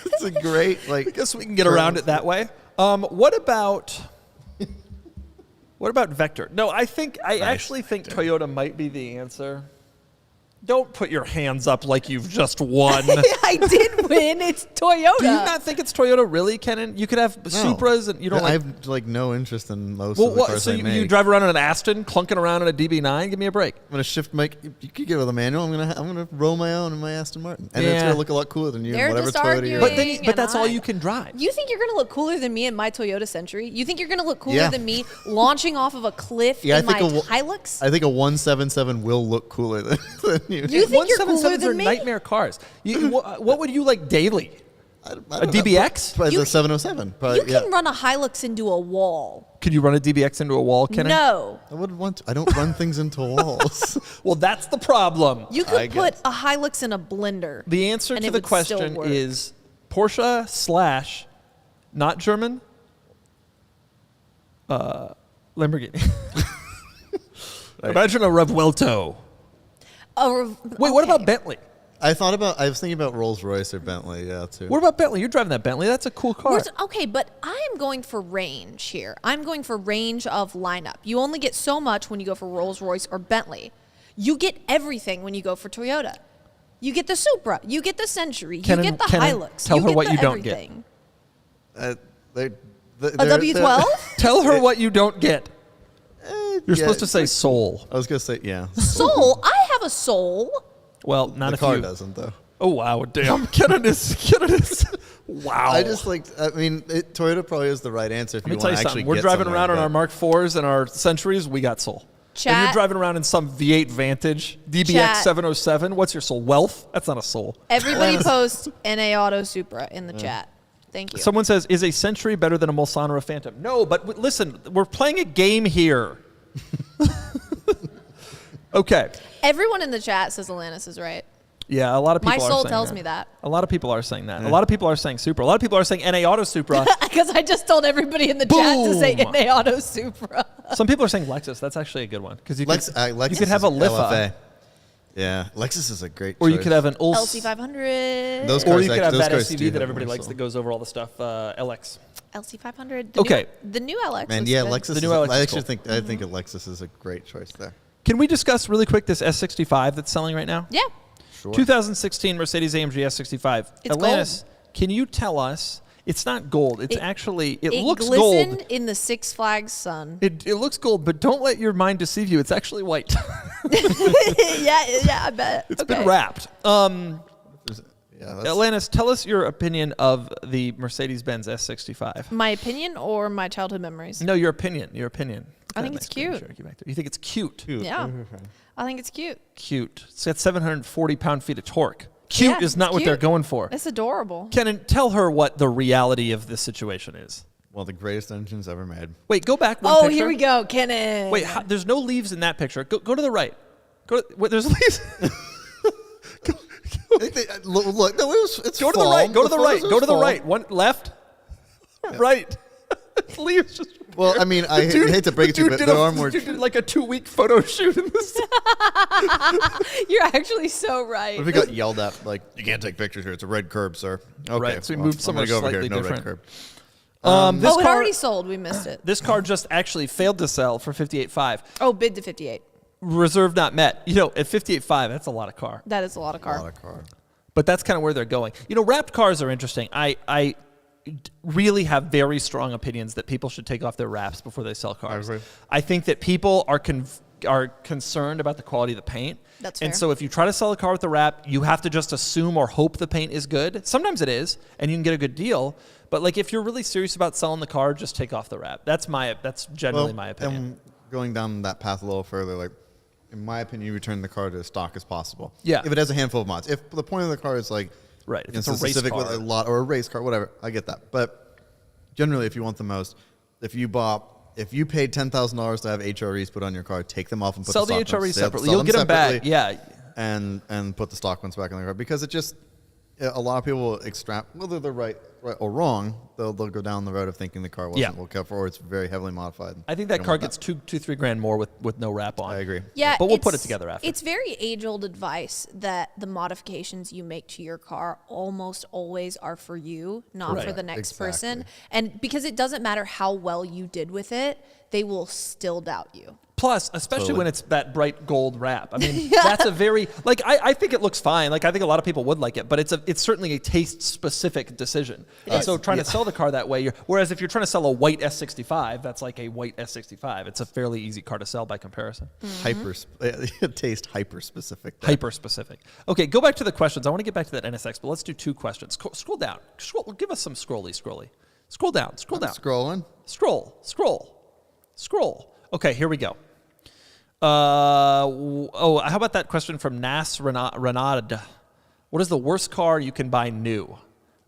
It's a great, I guess we can get around it that way. What about Vector? No, I actually think Toyota might be the answer. Don't put your hands up like you've just won. I did win. It's Toyota. Do you not think it's Toyota, really, Kennan? You could have Supras, and you don't I have no interest in most of the cars so I make. you drive around in an Aston, clunking around in a DB9? Give me a break. I'm gonna shift my. You could get with a manual. I'm gonna roll my own in my Aston Martin, and it's gonna look a lot cooler than you. They're Whatever just Toyota you're. arguing. But that's all you can drive. You think you're going to look cooler than me in my Toyota Century? You think you're going to look cooler than me launching off of a cliff in my Hilux? I think a 177 will look cooler than you. You think you're cooler 177s are than me? nightmare cars. What would you like daily? I A don't know. DBX? Probably You- the 707. Probably, You can run a Hilux into a wall. Could you run a DBX into a wall, Kennan? No. I would want to. I don't run things into walls. Well, that's the problem. You could put a Hilux in a blender. The answer and to it the would still question work. is Porsche / not German, Lamborghini. Imagine a Revuelto. Wait, what about Bentley? I was thinking about Rolls-Royce or Bentley, too. What about Bentley? You're driving that Bentley. That's a cool car. Okay, but I am going for range here. I'm going for range of lineup. You only get so much when you go for Rolls-Royce or Bentley. You get everything when you go for Toyota. You get the Supra. You get the Century. Kennan, you get the Kennan, Hilux. tell you her get what the you don't get. everything. A W12? Tell her what you don't get. You're supposed to say soul. I was gonna say Soul? I have a soul. Well, not The if car you. doesn't though. Oh wow, damn! Kennan is. Wow. I just Toyota probably is the right answer if Let me you tell want you to actually something. We're get driving somewhere, around on but- our Mark IVs and our Centuries. We got soul. And you're Chat. driving around in some V8 Vantage, DBX Chat. 707. What's your soul? Wealth? That's not a soul. Everybody post NA Auto Supra in the chat. Thank you. Someone says, is a Century better than a Mulsanne or a Phantom? No, but listen, we're playing a game here. Okay. Everyone in the chat says Alanis is right. Yeah, a lot of people My are soul saying tells that. me that. A lot of people are saying that. A lot of people are saying Supra. A lot of people are saying NA Auto Supra. Because I just told everybody in the chat to say Boom. NA Auto Supra. Some people are saying Lexus. That's actually a good one. Because you, Lexus you could have a is Lifa. LFA. Yeah, Lexus is a great Or choice. you could have an LC500. Those Or cars you could have those that cars do SUV that have everybody more likes soul. that goes over all the stuff, LX. LC500. Okay. The new LX. And was yeah, good. Lexus. The new LX is I actually cool. think a Lexus is a great choice there. Can we discuss really quick this S65 that's selling right now? Yeah. Sure. 2016 Mercedes-AMG S65. It's Alanis, can you tell us? It's not gold. It's actually, it looks glistened gold. in the Six Flags sun. It looks gold, but don't let your mind deceive you. It's actually white. yeah, I bet. It's been wrapped. Yeah, that's, Alanis, tell us your opinion of the Mercedes-Benz S65. My opinion or my childhood memories? No, your opinion. Your opinion. I think it's cute. You think it's cute? Yeah. I think it's cute. Cute. It's got 740 pound-feet of torque. Cute Yeah, is not it's what they're cute. going for. It's adorable. Kennan, tell her what the reality of this situation is. well, the greatest engines ever made. Wait, go back one Oh, picture. here we go, Kennan. Wait, there's no leaves in that picture. Go to the right. Wait, there's leaves. Look, no, it's Go to the fall. right. Go to the right. photos Go to the fall. right. One left. Right. Leaves just. Well, I mean, I hate to break it to you, but there are more. Dude did like a 2-week photo shoot in this. You're actually so right. What if we got yelled at, like, you can't take pictures here, it's a red curb, sir? Okay, Right, so we well, moved I'm somewhere gonna go over slightly here, no different. red curb. This it car, already sold. We missed it. this car just actually failed to sell for 58.5. Oh, bid to 58. Reserve not met. You know, at 58.5, that's a lot of car. That is a lot of car. A lot of car. But that's kind of where they're going. You know, wrapped cars are interesting. I really have very strong opinions that people should take off their wraps before they sell cars. I think that people are concerned about the quality of the paint. That's And fair. so if you try to sell a car with a wrap, you have to just assume or hope the paint is good. Sometimes it is, and you can get a good deal. But like if you're really serious about selling the car, just take off the wrap. That's generally my opinion. And going down that path a little further, like, in my opinion, you return the car to as stock as possible. Yeah. If it has a handful of mods. If the point of the car is like, Right, if you know, it's a race specific car. with a lot or a race car, whatever, I get that. But generally, if you want the most, if you paid $10,000 to have HREs put on your car, take them off and put Sell the the stock HRE ones. separately. Sell You'll get them back. separately Yeah. And put the stock ones back in the car because it just a lot of people whether they're right right or wrong, they'll go down the road of thinking the car wasn't Yeah. well kept, or it's very heavily modified. I think They that don't car want gets $2-3 more with no wrap on. I agree. Yeah, But we'll put it it's- together after. It's very age-old advice that the modifications you make to your car almost always are for you, not Right. for the next Exactly. person. And because it doesn't matter how well you did with it, they will still doubt you. Plus, especially Totally. when it's that bright gold wrap. I mean, that's a very, like, I think it looks fine. Like, I think a lot of people would like it, but it's certainly a taste-specific decision. So trying to sell the car that way, whereas if you're trying to sell a white S65, that's like a white S65. It's a fairly easy car to sell by comparison. Taste hyper specific. Hyper-specific. Okay, go back to the questions. I want to get back to that NSX, but let's do 2 questions. Scroll down. Give us some scrolly. Scroll down. Scrolling. Scroll. Okay, here we go. How about that question from Nas Renard? What is the worst car you can buy new?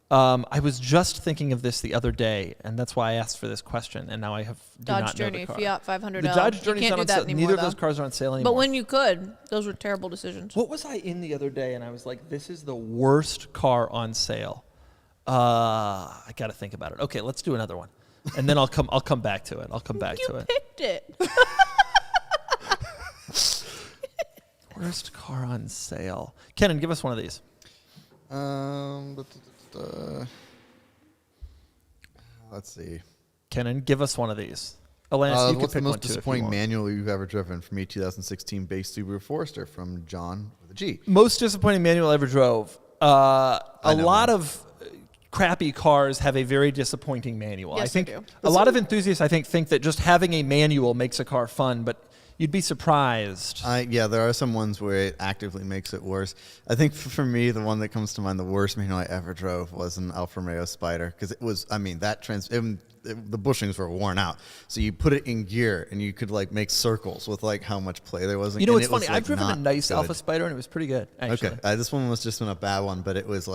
I was just thinking of this the other day, and that's why I asked for this question, and now I do Dodge not know Journey, the car. Fiat 500L. The Dodge Journey's you not can't on do that sale. anymore, Neither of those though. cars are on sale anymore. But when you could, those were terrible decisions. What was I in the other day, and I was like, this is the worst car on sale. I got to think about it. Okay, let's do another one, and then I'll come back to it. You picked it. Worst car on sale. Kennan, give us one of these. Let's see. Kennan, give us one of these. Alanis, you can What's the pick most one too if you disappointing want. manual you've ever driven? For me, 2016 base Subaru Forester from John with a G. Most disappointing manual I ever drove. A I know lot mine. of crappy cars have a very disappointing manual. Yes, I think they do. a lot of enthusiasts, I think that just having a manual makes a car fun, but you'd be surprised. Yeah, there are some ones where it actively makes it worse. I think for me, the one that comes to mind, the worst manual I ever drove was an Alfa Romeo Spider, because it was, the bushings were worn out. So you put it in gear, and you could like make circles with like how much play there was. You know, and it's it was, funny. like, I've driven a not nice good. Alfa Spider, and it was pretty good, actually. Okay, this one was just a bad one, but it was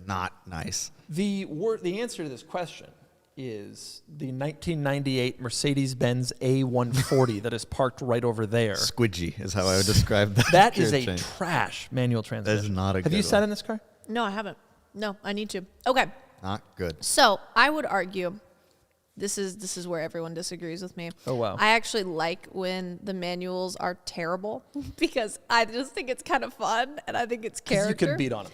not nice. The answer to this question is the 1998 Mercedes-Benz A140 that is parked right over there. Squidgy is how I would describe that. That is gear a change. trash manual transmission. That is not a Have you good sat one. in this car? No, I haven't. No, I need to. Okay. Not good. So I would argue this is where everyone disagrees with me. Oh, wow. I actually like when the manuals are terrible because I just think it's kind of fun and I think it's 'Cause character. you can beat on them.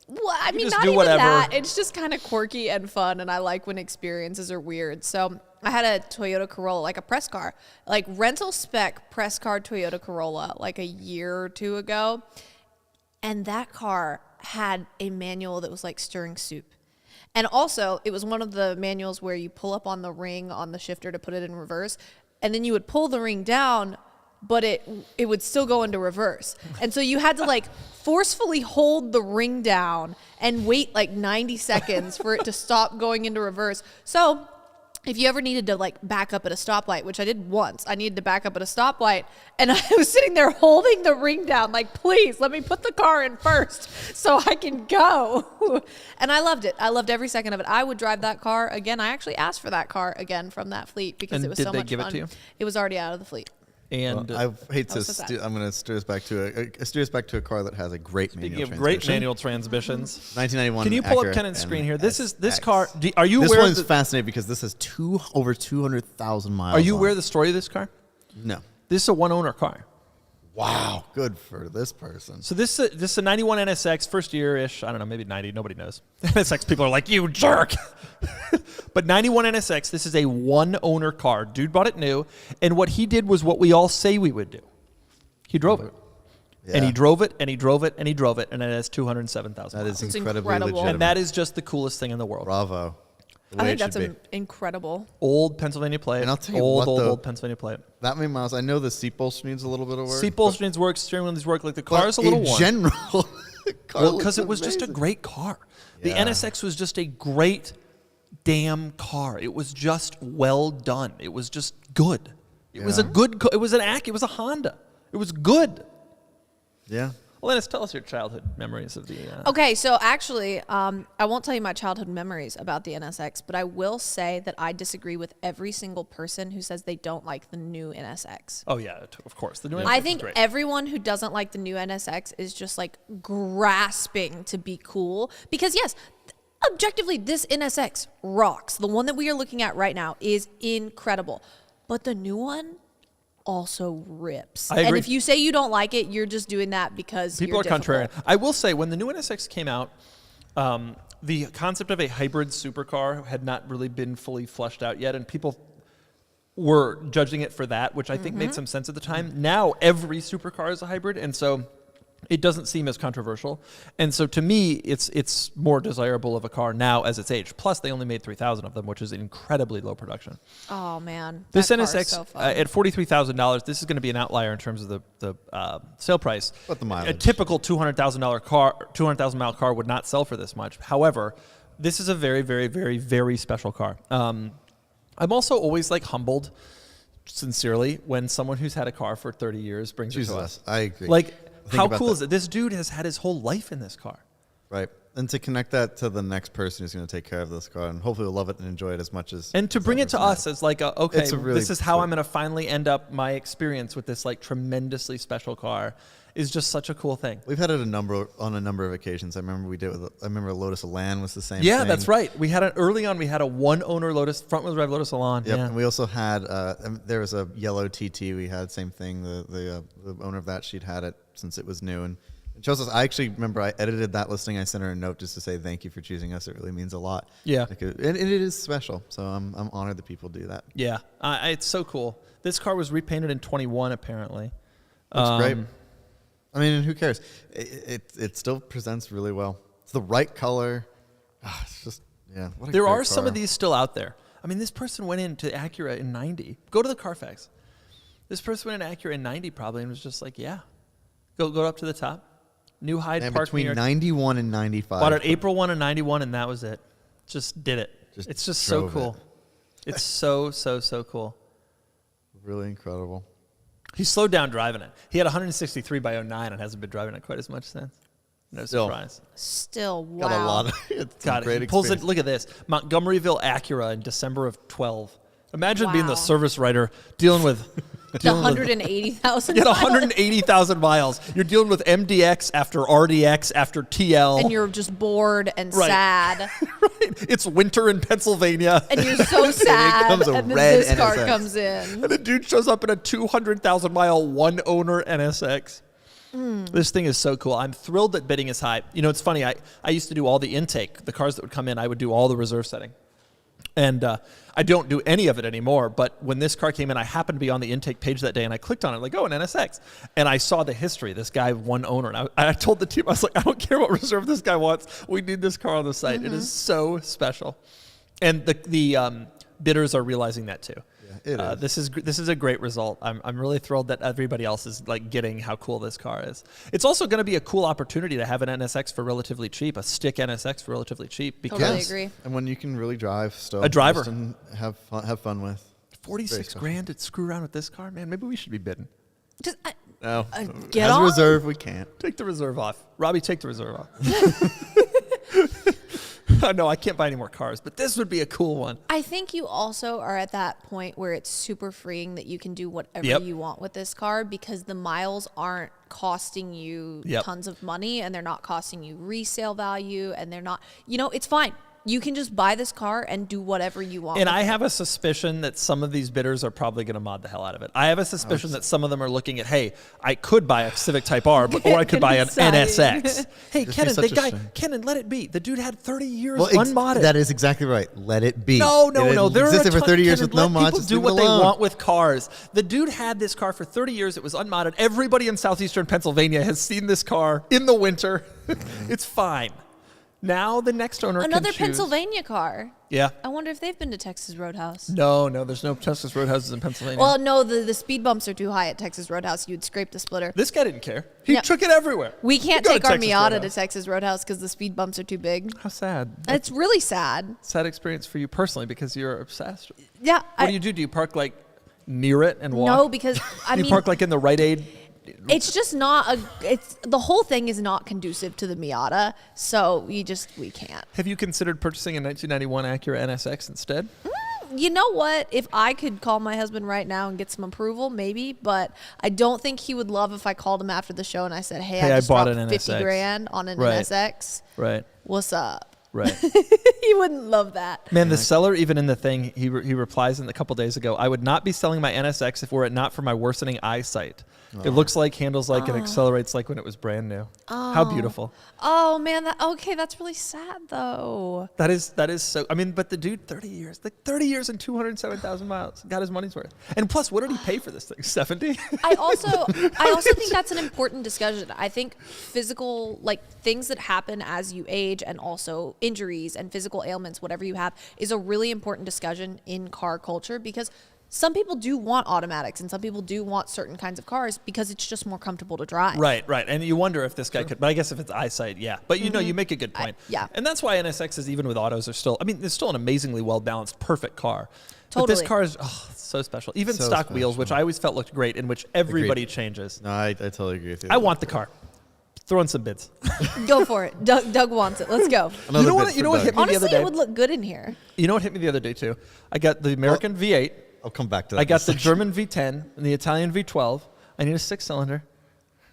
Well, I mean, just not do even whatever. that. It's just kind of quirky and fun, and I like when experiences are weird. So I had a Toyota Corolla, like a press car, like rental spec press car Toyota Corolla, like a year or 2 ago. And that car had a manual that was like stirring soup. And also, it was one of the manuals where you pull up on the ring on the shifter to put it in reverse, and then you would pull the ring down, but it would still go into reverse. And so you had to like forcefully hold the ring down and wait like 90 seconds for it to stop going into reverse. So if you ever needed to like back up at a stoplight, which I did once, I needed to back up at a stoplight, and I was sitting there holding the ring down, like, please let me put the car in first so I can go. And I loved it. I loved every second of it. I would drive that car again. I actually asked for that car again from that fleet because And it was did so they much give it fun. to you? It was already out of the fleet. And I hate I to. was so sad. I'm going to steer us back to a car that has a great speaking manual of great transmission. manual transmissions, 1991. can you pull Acura up Kennan's screen here? NSX. This car. Are you This aware? one's of the, fascinating because this has over 200,000 miles. are you on aware it. of the story of this car? No. This is a one-owner car. Wow, good for this person. So this is a 91 NSX, first year-ish. I don't know, maybe 90. Nobody knows. NSX people are like, you jerk. But 91 NSX, this is a one-owner car. Dude bought it new. And what he did was what we all say we would do. He drove it. And he Yeah. drove it, and he drove it, and he drove it, and it has 207,000 That miles. is It's incredibly incredible. legitimate. And that is just the coolest thing in the world. Bravo. The I way think it that's should be. incredible. Old Pennsylvania plate. And I'll tell you old, what, old, though. old Pennsylvania plate. That many miles. I know the seat bolster needs a little bit of work. Seat bolsterings work, steering wheels work. Like the but car is a little in worn. general, the car Well, looks because it was just a amazing. great car. The Yeah. NSX was just a great damn car. It was just well done. It was just good. It was a good. It was an Acura. It was a Honda. It was good. Yeah. Well, Lennis, tell us your childhood memories of the. Okay, so actually, I won't tell you my childhood memories about the NSX, but I will say that I disagree with every single person who says they don't like the new NSX. Oh yeah, of course. The new NSX I is think great. everyone who doesn't like the new NSX is just like grasping to be cool because yes, objectively, this NSX rocks. The one that we are looking at right now is incredible. But the new one also rips. I agree. And if you say you don't like it, you're just doing that because People you're are difficult. contrarian. I will say, when the new NSX came out, the concept of a hybrid supercar had not really been fully fleshed out yet, and people were judging it for that, which I think made some sense at the time. Now every supercar is a hybrid, and so it doesn't seem as controversial. And so to me, it's more desirable of a car now as it's aged. Plus, they only made 3,000 of them, which is incredibly low production. Oh, man. This that car is NSX so fun. at $43,000, this is going to be an outlier in terms of the sale price. But the mileage. A typical $200,000 car, 200,000 mile car would not sell for this much. However, this is a very, very, very, very special car. I'm also always like humbled, sincerely, when someone who's had a car for 30 years brings it to us. I agree. Like, how about cool that. is it? This dude has had his whole life in this car. Right. And to connect that to the next person who's going to take care of this car and hopefully will love it and enjoy it as much as... And to bring it to us as like, okay, It's a really this is how cool- I'm going to finally end up my experience with this like tremendously special car is just such a cool thing. We've had it on a number of occasions. I remember I remember Lotus Elan was the same Yeah, thing. that's right. We had early on, we had a one-owner Lotus, front-wheel drive Lotus Elan. Yep. Yeah. And we also had, there was a yellow TT we had, same thing. The owner of that, she'd had it since it was new. And it shows us, I actually remember I edited that listing. I sent her a note just to say thank you for choosing us. It really means a lot. Yeah. And it is special. So I'm honored that people do that. Yeah, it's so cool. This car was repainted in 21, apparently. Looks great. I mean, and who cares? It still presents really well. It's the right color. It's just, yeah. What a There great are some car. of these still out there. I mean, this person went into Acura in 90. Go to the Carfax. This person went in Acura in 90 probably and was just like, yeah. Go up to the top. New Hyde And Park, New between York. 91 and 95. Bought it April 1 of 91, and that was it. Just did it. It's just so drove cool. It's so, so, so cool. Really incredible. He slowed down driving it. He had 163 by 09 and hasn't been driving it quite as much since. No Still. surprise. Still, wow. Got a lot of it's a God, great he pulls it. experience. Look at this. Montgomeryville Acura in December of 12. Imagine being the Wow. service writer dealing with... The 180,000 You had miles. 180,000 miles. You're dealing with MDX after RDX after TL. And you're just bored and Right. sad. Right. It's winter in Pennsylvania. And you're so sad. comes a And then red this car NSX. comes in. And the dude shows up in a 200,000 mile one owner NSX. This thing is so cool. I'm thrilled that bidding is high. You know, it's funny. I used to do all the intake. The cars that would come in, I would do all the reserve setting. And I don't do any of it anymore. But when this car came in, I happened to be on the intake page that day, and I clicked on it, like, oh, an NSX. And I saw the history. This guy, one owner. And I told the team, I was like, I don't care what reserve this guy wants. We need this car on the site. It is so special. And the bidders are realizing that, too. It is. This is a great result. I'm really thrilled that everybody else is like getting how cool this car is. It's also going to be a cool opportunity to have an NSX for relatively cheap, a stick NSX for relatively cheap, because Totally agree. And when you can really drive still. A driver. just and have fun with. 46 special. grand to screw around with this car, man. Maybe we should be bidding. Just, No. get As on. a reserve, we can't. Take the reserve off, Robbie. Take the reserve off. No, I can't buy any more cars, but this would be a cool one. I think you also are at that point where it's super freeing that you can do whatever Yep. you want with this car because the miles aren't costing you Yep. tons of money and they're not costing you resale value and they're not, it's fine. You can just buy this car and do whatever you want. And with I it. have a suspicion that some of these bidders are probably going to mod the hell out of it. I have a suspicion that some of them are looking at, hey, I could buy a Civic Type R, or I could buy an Deciding. NSX. Hey, Just Kennan, be the such a guy, shame. Kennan, let it be. The dude had 30 years Well, unmodded. that is exactly right. Let it be. No. It There are existed a for 30 years Kennan, with no let mods. people Just do leave what it they alone. want with cars. The dude had this car for 30 years. It was unmodded. Everybody in southeastern Pennsylvania has seen this car in the winter. It's fine. Now the next owner Another can choose. Pennsylvania car. Yeah. I wonder if they've been to Texas Roadhouse. No, there's no Texas Roadhouses in Pennsylvania. Well, no, the speed bumps are too high at Texas Roadhouse. You'd scrape the splitter. This guy didn't care. He Yep. took it everywhere. We can't Go to take our Texas Miata to Roadhouse. Texas Roadhouse because the speed bumps are too big. How sad. It's really sad. Sad experience for you personally because you're obsessed. Yeah. What do you do? Do you park like near it and walk? No, because I Do you mean, park like in the Rite Aid? it's just not the whole thing is not conducive to the Miata, so we can't. Have you considered purchasing a 1991 Acura NSX instead? You know what? If I could call my husband right now and get some approval, maybe, but I don't think he would love if I called him after the show and I said, "Hey, Hey, I I just bought dropped an 50 NSX." grand on an Right. NSX. Right. What's up?" Right. He wouldn't love that. Man, the seller, even in the thing, he replies in a couple days ago, I would not be selling my NSX if were it not for my worsening eyesight. It looks like, handles like, and accelerates like when it was brand new. How beautiful. Oh, man. That's really sad, though. That is so, I mean, but the dude, 30 years and 207,000 miles, got his money's worth. And plus, what did he pay for this thing? 70? I also think that's an important discussion. I think physical, like things that happen as you age and also injuries and physical ailments, whatever you have, is a really important discussion in car culture because some people do want automatics and some people do want certain kinds of cars because it's just more comfortable to drive. Right. And you wonder if this guy could, but I guess if it's eyesight, yeah. But you know, you make a good point. Yeah. And that's why NSXs, even with autos, are still, I mean, it's still an amazingly well-balanced, perfect car. But Totally. this car is so special. Even So stock wheels, which I always felt looked great, in which everybody Agreed. changes. No, I totally agree with you. I want the car. Throw in some bids. Go for it. Doug wants it. Let's go. Another You know bid what? for You know what Doug. hit me the Honestly, other day? it would look good in here. You know what hit me the other day too? I got the American V8. I'll come back to that. I got the German V10 and the Italian V12. I need a 6-cylinder.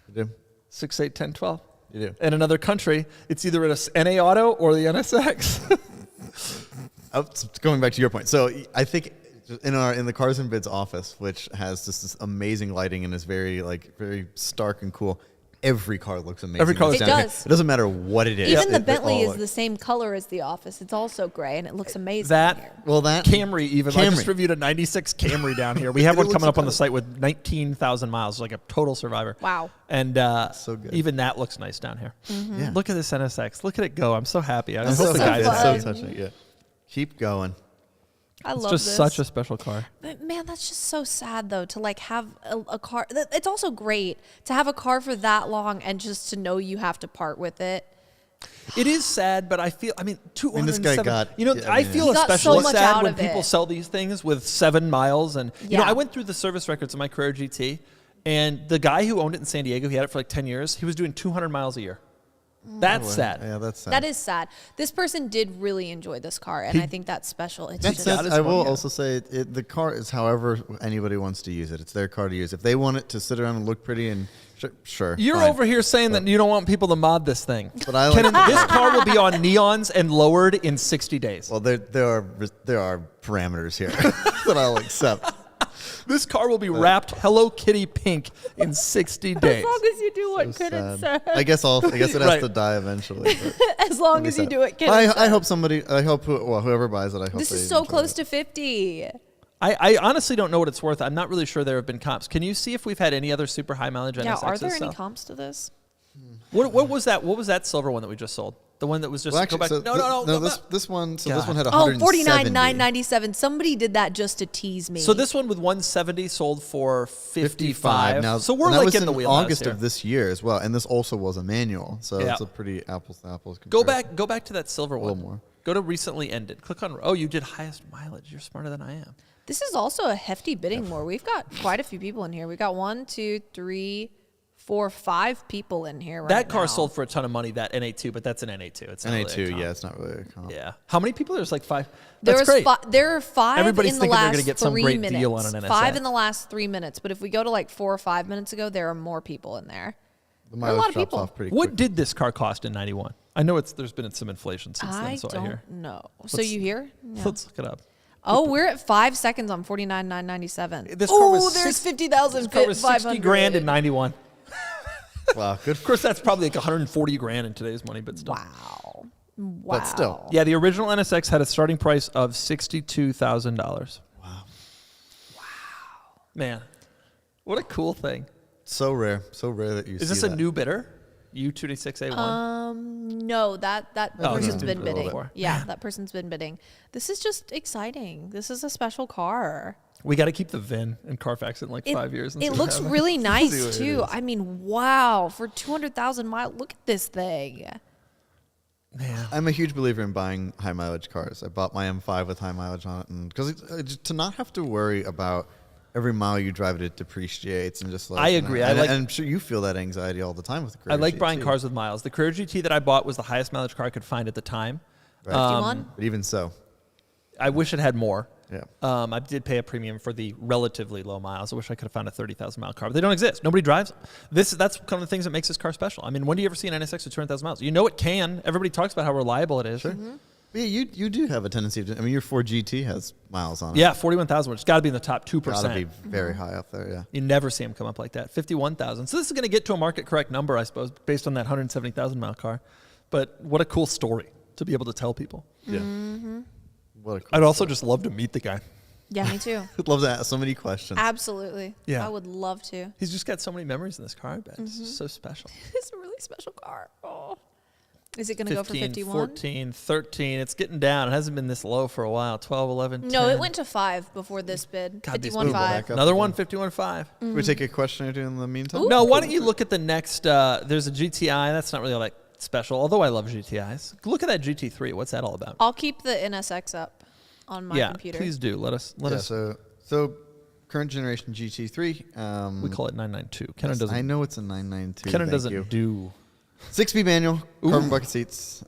You do. 6, 8, 10, 12. You do. In another country, it's either an NA Auto or the NSX. Going back to your point, so I think in the Cars and Bids office, which has just this amazing lighting and is very stark and cool. Every car looks amazing. Every car It's looks down here. does. It doesn't matter what it is. Even the They Bentley all is look- the same color as the office. It's also gray and it looks amazing. That- in here. Well, that Camry even. I just Camry. reviewed a 96 Camry down here. We have It one looks coming up on the incredible. site with 19,000 miles, like a total survivor. Wow. And So good. even that looks nice down here. Yeah. Look at this NSX. Look at it go. I'm so happy. I That's hope so the so guy happy. is fun. It's so touching. Yeah. Keep going. I It's love just this. such a special car. But man, that's just so sad though to like have a car. It's also great to have a car for that long and just to know you have to part with it. It is sad, but I feel, I mean, 207. guy got- you know, yeah, I I mean, feel He got especially so much sad out when of people it. sell these things with 7 miles. And, you know, Yeah. I went through the service records of my Carrera GT, and the guy who owned it in San Diego, he had it for like 10 years, he was doing 200 miles a year. That's sad. Yeah, that's sad. That is sad. This person did really enjoy this car, and I think that's special. It's That's just got his I will money. also say the car is however anybody wants to use it. It's their car to use. If they want it to sit around and look pretty and sure. You're fine. over here saying that you don't want people to mod this thing. But I like Kennan, this car will be on neons and lowered in 60 days. Well, there are parameters here that I'll accept. This car will be wrapped Hello Kitty pink in 60 days. as long as you do what Kennan Sad. said. I guess it has Right. to die eventually. But As long it'll be as you sad. do it, But Kennan I said. hope whoever buys it. I hope This they is so enjoy close it. to 50. I honestly don't know what it's worth. I'm not really sure there have been comps. Can you see if we've had any other super high mileage NSXs? Yeah, are there any sell? comps to this? What was that? What was that silver one that we just sold? The one that was just Well, go actually, back. so No. go back. This one. So God. this one had Oh, 170. 49,997. Somebody did that just to tease me. So this one with 170 sold for 55. Now, So we're and that like was in the wheelhouse August here. of this year as well, and this also was a manual, so Yeah. it's a pretty apples to apples. Go comparison. back to that silver one. little more. Go to recently ended. Click on. Oh, you did highest mileage. You're smarter than I am. This is also a hefty bidding war. We've got quite a few people in here. We got 1, 2, 3, 4, 5 people in here right That car now. sold for a ton of money. That NA2, but that's an NA2. It's not really a NA2, comp. yeah, it's not really a comp. Yeah. How many people? There's like 5. There That's was great. there are 5 Everybody's in the thinking they're last gonna get some 3 great minutes. deal on an 5 NSX. in the last 3 minutes. But if we go to like 4 or 5 minutes ago, there are more people in there. The There are a mileage lot of drops people. off pretty What quick. did this car cost in 91? I know there's been some inflation since then, I so I don't hear. know. So Let's- you hear? Yeah. Let's look it up. Oh, we're at 5 seconds on 49,997. This car was there's six- 50,000. This car was 60 grand in 91. Wow, good. Of course, that's probably like 140 grand in today's money, but still. Wow. But still. Yeah, the original NSX had a starting price of $62,000. Wow. Man, what a cool thing. So rare that you see Is this that. a new bidder? U26A1? No, that Oh, person's yeah. been A little bidding. bit. Yeah, that person's been bidding. This is just exciting. This is a special car. We got to keep the VIN in Carfax in like 5 years. And see It what looks happens. really See nice what it too. is. I mean, wow, for 200,000 miles, look at this thing. Man. I'm a huge believer in buying high mileage cars. I bought my M5 with high mileage on it, and because to not have to worry about every mile you drive it depreciates and just like I agree. And, I like- I'm sure you feel that anxiety all the time with the I Carrera like buying GT. cars with miles. The Carrera GT that I bought was the highest mileage car I could find at the time. Right. 51? But even so, I wish it had more. Yeah. I did pay a premium for the relatively low miles. I wish I could have found a 30,000 mile car, but they don't exist. Nobody drives them. That's one of the things that makes this car special. I mean, when do you ever see an NSX with 200,000 miles? You know it can. Everybody talks about how reliable it is. Sure. But yeah, you do have a tendency to. I mean, your Ford GT has miles on it. Yeah, 41,000, which has got to be in the top 2%. Got to be very high up there. Yeah. You never see them come up like that. 51,000. So this is going to get to a market correct number, I suppose, based on that 170,000 mile car. But what a cool story to be able to tell people. Yeah. What a cool I'd also just love to meet the guy. Yeah, me too. I'd love to ask so many questions. Absolutely. Yeah. I would love to. He's just got so many memories in this car, I bet. It's just so special. It's a really special car. Oh. Is it going to go for 51? 14, 13. It's getting down. It hasn't been this low for a while. 12, 11, 10. No, it went to 5 before this bid. God, these 51.5. back up. Another one, 51.5. Can we take a question or two in the meantime? Ooh. No, why don't you look at the next, there's a GTI. That's not really all that special, although I love GTIs. Look at that GT3. What's that all about? I'll keep the NSX up on my computer. Please do. Let us. So current generation GT3. We call it 992. Kennan doesn't. I know it's a 992. Kennan thank doesn't you. do. 6-speed manual, carbon bucket seats,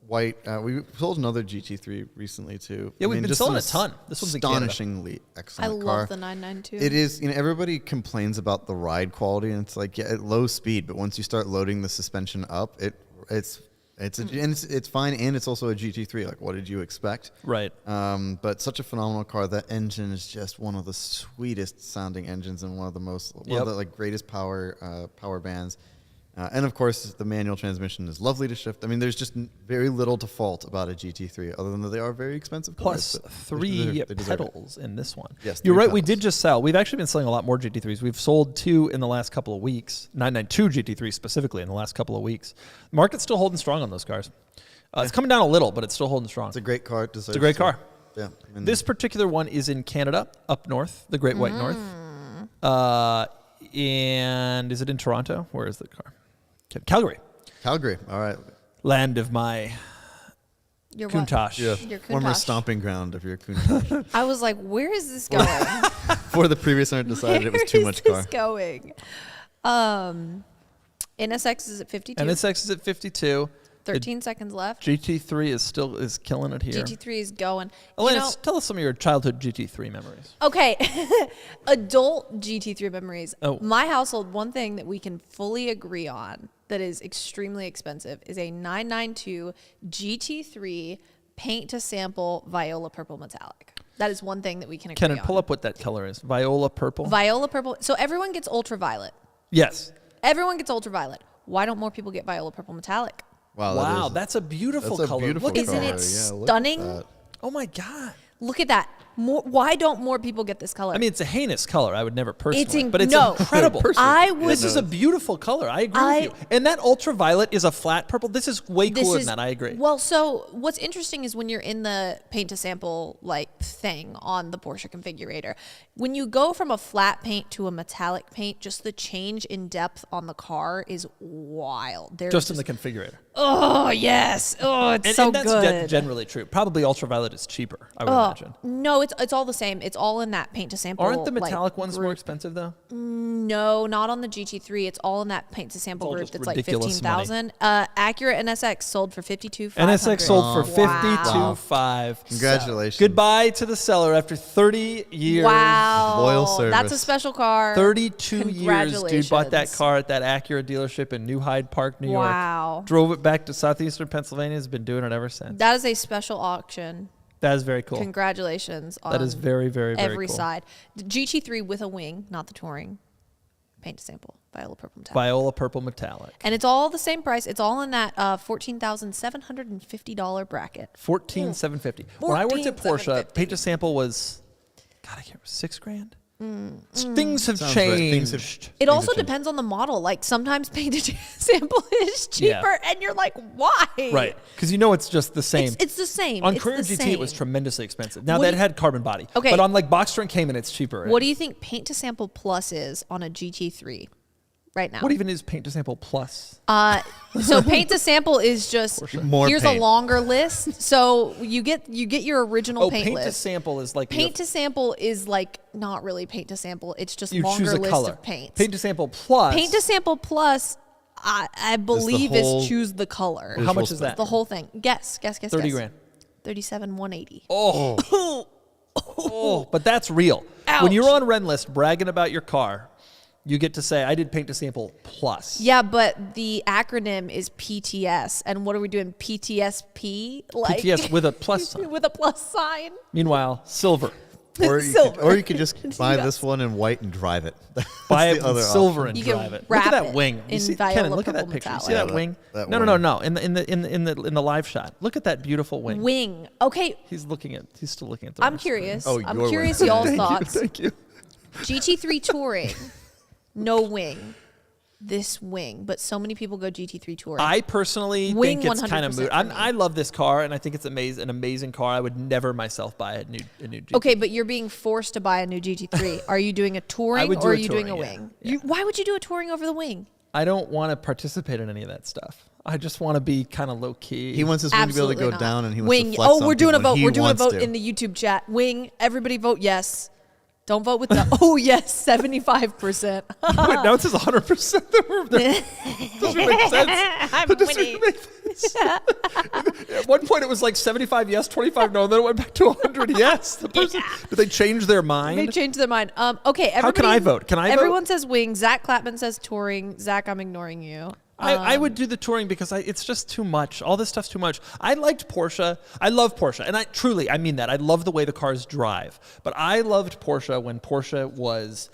white. We sold another GT3 recently too. Yeah, we've been just selling an a ton. This one's in Canada. astonishingly I excellent love car. the 992. It is, everybody complains about the ride quality, and it's like, yeah, at low speed, but once you start loading the suspension up, it's fine, and it's also a GT3. Like, what did you expect? Right. But such a phenomenal car. That engine is just one of the sweetest sounding engines and one of the greatest power bands. And of course, the manual transmission is lovely to shift. I mean, there's just very little to fault about a GT3, other than that they are very expensive cars. Plus 3 they deserve it. pedals in this one. Yes, You're 3 right. We pedals. did just sell. We've actually been selling a lot more GT3s. We've sold 2 in the last couple of weeks. 992 GT3 specifically in the last couple of weeks. The market's still holding strong on those cars. It's coming down a little, but it's still holding strong. It's a great car. It's a great car. Yeah. And This particular one is in Canada, up north, the Great White North. And is it in Toronto? Where is the car? Calgary, Calgary. All right. land of my Your what? Countach. Your Former Countach. stomping ground of your Countach. I was like, where is this going? Before the previous owner decided it was too much Where car. is this going? NSX is at 52. NSX is at 52. 13 seconds left. GT3 is killing it here. GT3 is going. Alanis, tell us some of your childhood GT3 memories. Okay, adult GT3 memories. Oh. My household, one thing that we can fully agree on that is extremely expensive is a 992 GT3 paint to sample Viola purple metallic. That is one thing that we can agree Kennan, on. pull up what that color is. Viola purple? Viola purple. So everyone gets ultraviolet. Yes. Everyone gets ultraviolet. Why don't more people get Viola purple metallic? Wow, That's a beautiful that's a color. beautiful Look at Isn't color. it Yeah, look at stunning? that. Oh my God. Look at that. Why don't more people get this color? I mean, it's a heinous color. I would never personally. It's but it's no. incredible. I would. This is a beautiful color. I agree with you. And that ultraviolet is a flat purple. This is way cooler than that. I agree. Well, so what's interesting is when you're in the paint to sample thing on the Porsche configurator, when you go from a flat paint to a metallic paint, just the change in depth on the car is wild. Just in the configurator. Oh yes. Oh, it's so and that's good. generally true. Probably ultraviolet is cheaper, I would imagine. No, it's all the same. It's all in that paint to sample. Aren't the metallic ones more group. expensive though? No, not on the GT3. It's all in that paint to sample all group just that's like ridiculous 15,000. Acura NSX sold for 52,500. NSX sold for Wow. 52.5. Congratulations. Goodbye to the seller after 30 years. Wow. Loyal service. That's a special car. 32 years, dude bought that Congratulations. car at that Acura dealership in New Hyde Park, New York. Wow. Drove it back to southeastern Pennsylvania. Has been doing it ever since. That is a special auction. That is very cool. Congratulations on That is very, very, very every cool. side. The GT3 with a wing, not the touring. Paint to sample. Viola purple metallic. Viola purple metallic. And it's all the same price. It's all in that $14,750 bracket. $14,750. When I worked at Porsche, $14,750. paint to sample was, God, I can't remember, $6,000. Things have Sounds right. changed. Things have- It also have changed. depends on the model. Like sometimes painted sample is cheaper, Yeah. and you're like, why? Right, because you know it's just the same. It's the same. On It's Career the GT, it was same. tremendously expensive. Now What that do it had carbon body. Okay. But on like Boxster and Cayman, it's cheaper. What do you think paint to sample plus is on a GT3 right now? What even is paint to sample plus? So paint to sample is just More here's paint. a longer list. So you get your original paint paint list. to sample is like Paint to sample is like not really paint to sample. It's just you longer choose a list color. of paints. Paint to sample plus. Paint to sample plus, I believe whole- is choose the color. How much is that? The whole thing. Guess. 30 grand. 37,180. Oh. Oh, but that's real. Ouch. When you're on Renlist bragging about your car, you get to say, I did paint to sample plus. Yeah, but the acronym is PTS. And what are we doing? PTSP? Like, PTS with a plus sign. with a plus sign? Meanwhile, Silver. Silver. You could just buy this one in white and drive it. That's Buy the it other in silver option. and You drive can it. Look wrap at that it wing. You in see, Viola Kennan, look at that purple picture. You see metallic. that wing? That No, wing. no, no, no. In the live shot. Look at that beautiful wing. Wing. Okay, He's still looking at the I'm wing. curious. Oh, I'm your curious wing. y'all's thoughts. Thank you. GT3 Touring, no wing. This wing, but so many people go GT3 Touring. I personally Wing think it's kind of 100% moot. for me. I love this car, and I think it's an amazing car. I would never myself buy a new GT3. Okay, but you're being forced to buy a new GT3. Are you doing a touring would do or are a you doing a touring, wing? yeah. Why would you do a touring over the wing? I don't want to participate in any of that stuff. I just want to be kind of low key. He wants his wing to be able to Absolutely go not. down, and he wants Wing. to flex Oh, on we're doing a people vote. when he We're doing a wants vote to. in the YouTube chat. Wing. Everybody vote yes. Don't vote with the. Oh yes, 75%. Wait, now it says 100%. Doesn't make sense. I'm That doesn't winning. make sense. At one point, it was like 75 yes, 25 no, and then it went back to 100 yes. The person, did they change their mind? They changed their mind. Okay, everybody. How can I vote? Can I vote? Everyone says wing. Zach Clapman says touring. Zach, I'm ignoring you. I would do the touring because it's just too much. All this stuff's too much. I liked Porsche. I love Porsche. And I mean that. I love the way the cars drive. But I loved Porsche when Porsche was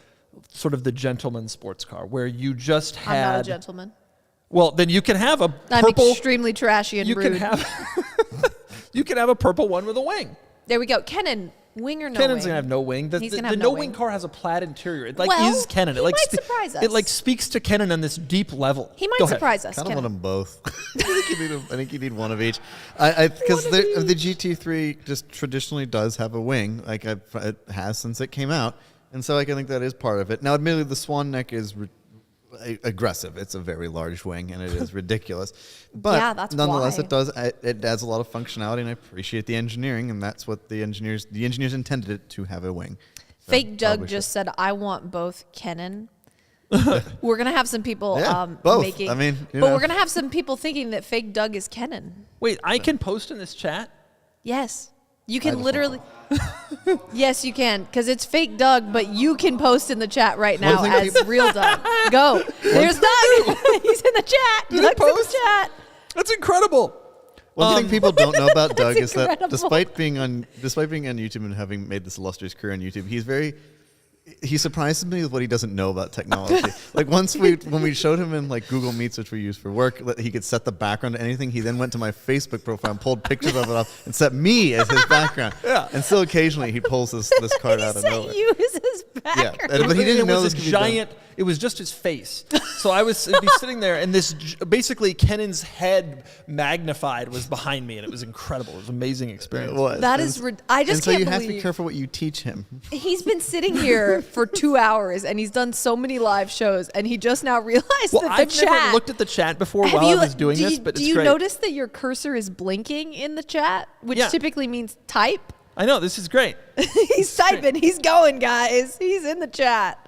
sort of the gentleman sports car where you just had... I'm not a gentleman. Well, then you can have a I'm purple... extremely trashy and you rude. can have... you can have a purple one with a wing. There we go. Kennan, wing or no Cannon's wing? gonna have no wing. He's The gonna have no no wing wing. car has a plaid interior. It Well, is Kennan. he might surprise us. It like speaks to Kennan on this deep level. He might Go ahead. surprise us. Kind of Kennan. want them both. I think you need one of each. Because the GT3 just traditionally does have a wing, like it has since it came out, and so I think that is part of it. Now, admittedly, the swan neck is aggressive. It's a very large wing, and it is ridiculous. But Yeah, that's nonetheless, why. it adds a lot of functionality, and I appreciate the engineering, and that's what the engineers intended it to have a wing. So Fake Doug probably just should. said, "I want both Kennan." We're gonna have some people Yeah, both. making. I mean, you but know. we're gonna have some people thinking that Fake Doug is Kennan. Wait, I can post in this chat? Yes, you can just literally. Yes, you can, because it's Fake Doug, but you can post in the chat right now thing as people- real Doug. Go. There's Doug. He's in the chat. Did it Doug's in the post? chat. That's incredible. One thing people don't know about Doug is that incredible. despite being on YouTube and having made this illustrious career on YouTube, he surprises me with what he doesn't know about technology. Like when we showed him in like Google Meets, which we use for work, that he could set the background to anything. He then went to my Facebook profile and pulled pictures of it off and set me as his background. Yeah. And still occasionally he pulls this card He out of said nowhere. you as his background. Yeah, but he didn't it know was this a could be done. giant. It was just his face. So I was be sitting there, and this basically Kennan's head magnified was behind me, and it was incredible. It was an amazing experience. It was. That And is s- rid- I just and so can't you have to be believe- careful what you teach him. He's been sitting here for 2 hours and he's done so many live shows and he just now realized Well, that the I've chat. never looked at the chat before Have while you- I was doing do this, you, but do it's you great. notice that your cursor is blinking in the chat, which Yeah. typically means type? I know this is great. He's typing. He's going, guys. He's in the chat.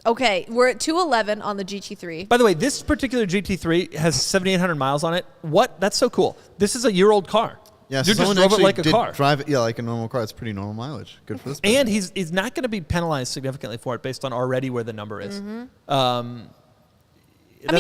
Okay, we're at 211 on the GT3. By the way, this particular GT3 has 7,800 miles on it. What? That's so cool. This is a year-old car. Yeah, you just someone drove it actually like a did car. drive it, like a normal car. It's pretty normal mileage. Good for this. And he's not going to be penalized significantly for it based on already where the number is. I mean,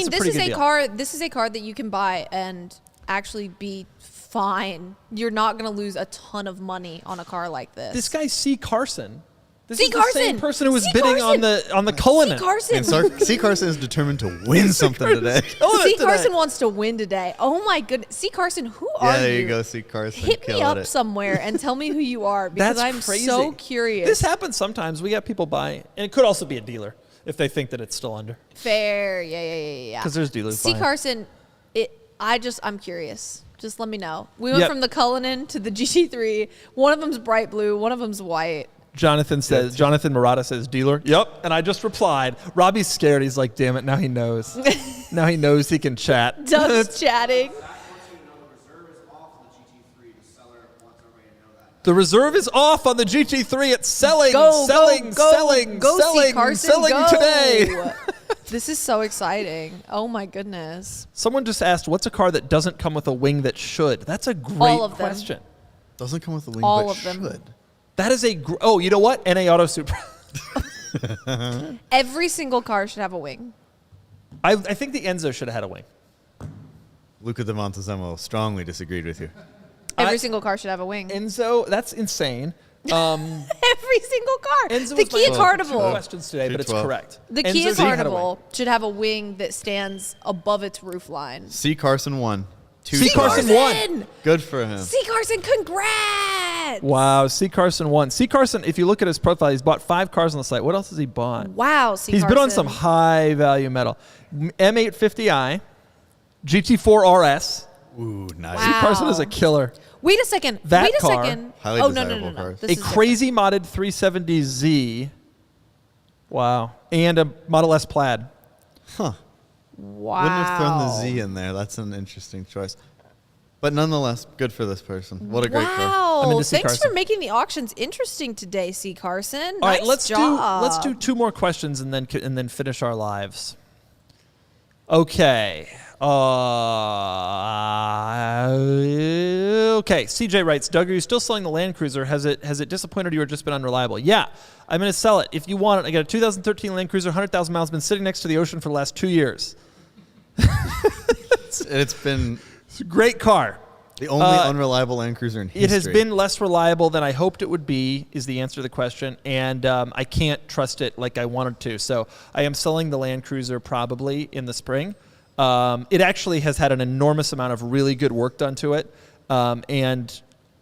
this is a car. This is a car that you can buy and actually be fine. You're not going to lose a ton of money on a car like this. This guy C. Carson. This C. is the same Carson! person who was C. bidding Carson! on the Cullinan. C. Carson. And C. Carson is determined to win something today. Killing it C. today. Carson wants to win today. Oh my goodness. C. Carson, who are Yeah, you? there you go, C. Carson. Hit me killing up it. somewhere and tell me who you are because That's I'm crazy. so curious. This happens sometimes. We got people buy, and it could also be a dealer if they think that it's still under. Fair. Yeah. 'Cause there's dealers C. buying. Carson, I'm curious. Just let me know. We went Yep. from the Cullinan to the GT3. One of them's bright blue. One of them's white. Jonathan Murata says, dealer. Yep. And I just replied. Robbie's scared. He's like, damn it. Now he knows. Now he knows he can chat. Doug's chatting. The reserve is off on the GT3. It's selling, Go, selling, go, selling, go, selling, C. Carson, selling go. today. This is so exciting. Oh my goodness. Someone just asked, what's a car that doesn't come with a wing that should? That's a great All of them. question. Doesn't come with a wing, All but of them. should. That is oh, you know what? NA Auto Super. Every single car should have a wing. I think the Enzo should have had a wing. Luca de Montezemolo strongly disagreed with you. Every single car should have a wing. Enzo, that's insane. Every single car. Enzo The was my Kia two Carnival. questions today, but it's 212. correct. The Enzo Kia should have had a Carnival wing. should have a wing that stands above its roof line. C. Carson won. C. Carson won. Good for him. C. Carson, congrats! Wow, C. Carson won. C. Carson, if you look at his profile, he's bought 5 cars on the site. What else has he bought? Wow, C. He's Carson. been on some high value metal. M850i, GT4 RS. Ooh, nice. Wow. C. Carson is a killer. Wait a second. That Wait a car- second. Highly Oh, no. desirable cars. This A is crazy modded 370Z. Wow. And a Model S Plaid. Huh. different. Wow. Wouldn't have thrown the Z in there. That's an interesting choice. But nonetheless, good for this person. What a great car. Wow. I'm into C. Thanks Carson. for making the auctions interesting today, C. Carson. All right, Nice let's job. do 2 more questions and then finish our lives. Okay. Okay. CJ writes, Doug, are you still selling the Land Cruiser? Has it disappointed you or just been unreliable? Yeah, I'm going to sell it. If you want it, I got a 2013 Land Cruiser, 100,000 miles, been sitting next to the ocean for the last 2 years. It's been It's a great car. the only unreliable Land Cruiser in history. It has been less reliable than I hoped it would be, is the answer to the question, and I can't trust it like I wanted to. So I am selling the Land Cruiser probably in the spring. It actually has had an enormous amount of really good work done to it, and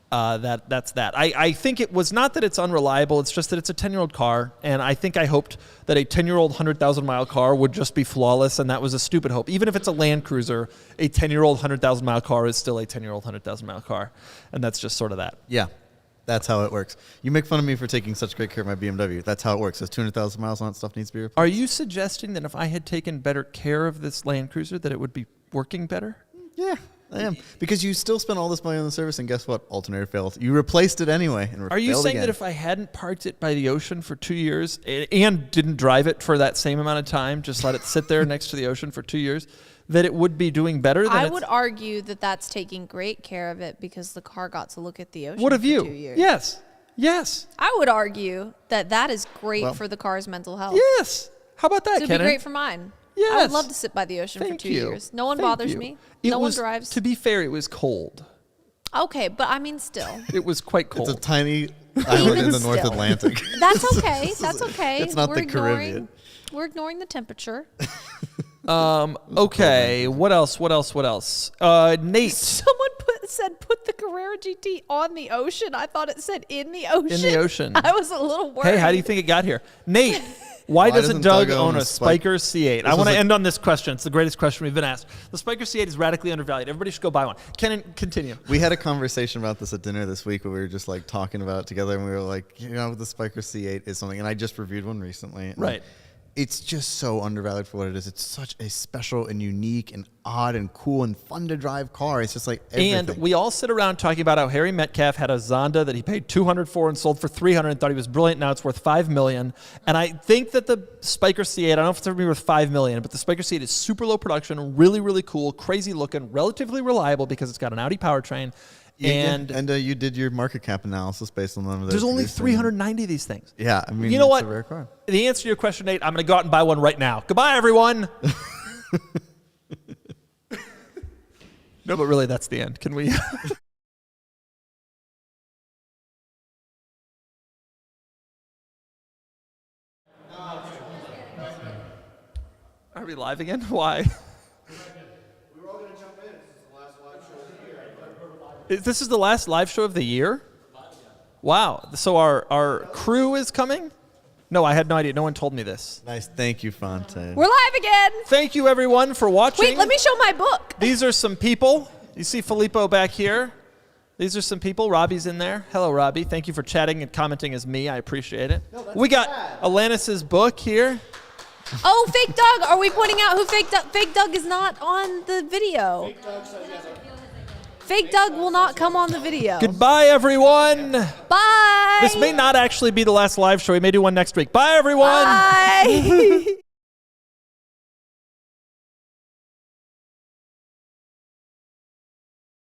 that's that. I think it was not that it's unreliable, it's just that it's a 10-year-old car, and I think I hoped that a 10-year-old 100,000-mile car would just be flawless, and that was a stupid hope. Even if it's a Land Cruiser, a 10-year-old 100,000-mile car is still a 10-year-old 100,000-mile car, and that's just sort of that. Yeah, that's how it works. You make fun of me for taking such great care of my BMW. That's how it works. There's 200,000 miles on it. Stuff needs to be replaced. Are you suggesting that if I had taken better care of this Land Cruiser, that it would be working better? Yeah, I am. Because you still spent all this money on the service, and guess what? Alternator failed. You replaced it anyway. And Are you failed saying again. that if I hadn't parked it by the ocean for 2 years and didn't drive it for that same amount of time, just let it sit there next to the ocean for 2 years, that it would be doing better than I would argue that that's taking great care of it because the car got to look at the ocean What have for you? 2 years. Yes. Yes. I would argue that that is great Well- for the car's mental health. Yes. How about that, So it'd be Kennan? great for mine. I Yes. would love to sit by the ocean Thank for 2 you. years. No one Thank bothers you. me. It No one was- drives. To be fair, it was cold. Okay, but I mean, still. It was quite It's cold. a tiny island in the North still. Atlantic. That's okay. That's okay. It's not We're the ignoring, Caribbean. We're ignoring the temperature. Okay. What else? Nate. Someone said put the Carrera GT on the ocean. I thought it said in the ocean. In the ocean. I was a little worried. Hey, how do you think it got here? Nate, why doesn't Doug own a Spiker C8? I This want to was a- end on this question. It's the greatest question we've been asked. The Spiker C8 is radically undervalued. Everybody should go buy one. Kennan, continue. We had a conversation about this at dinner this week where we were just like talking about it together, and we were like, you know, the Spiker C8 is something, and I just reviewed one recently. and Right. It's just so undervalued for what it is. It's such a special and unique and odd and cool and fun to drive car. It's just like everything. And we all sit around talking about how Harry Metcalf had a Zonda that he paid $200 for and sold for $300 and thought he was brilliant. Now it's worth $5 million. And I think that the Spiker C8, I don't know if it's ever been worth $5 million, but the Spiker C8 is super low production, really, really cool, crazy looking, relatively reliable because it's got an Audi powertrain. And you did your market cap analysis based on them. there's only 390 of these things. Yeah, I mean, You know it's what? a rare car. The answer to your question, Nate, I'm going to go out and buy one right now. Goodbye, everyone. No, but really, that's the end. Can we? Are we live again? Why? We were all going to jump in. This is This is the last live show of the year. the last live show of the year? Wow. So our crew is coming? No, I had no idea. No one told me this. Nice. Thank you, Fontaine. We're live again. Thank you, everyone, for watching. Wait, let me show my book. These are some people. You see Filippo back here. These are some people. Robbie's in there. Hello, Robbie. Thank you for chatting and commenting as me. I appreciate it. We got Alanis' book here. Oh, Fake Doug. Are we pointing out who Fake Doug? Fake Doug is not on the video. Fake Doug will not come on the video. Goodbye, everyone. Bye. This may not actually be the last live show. We may do one next week. Bye, everyone. Bye.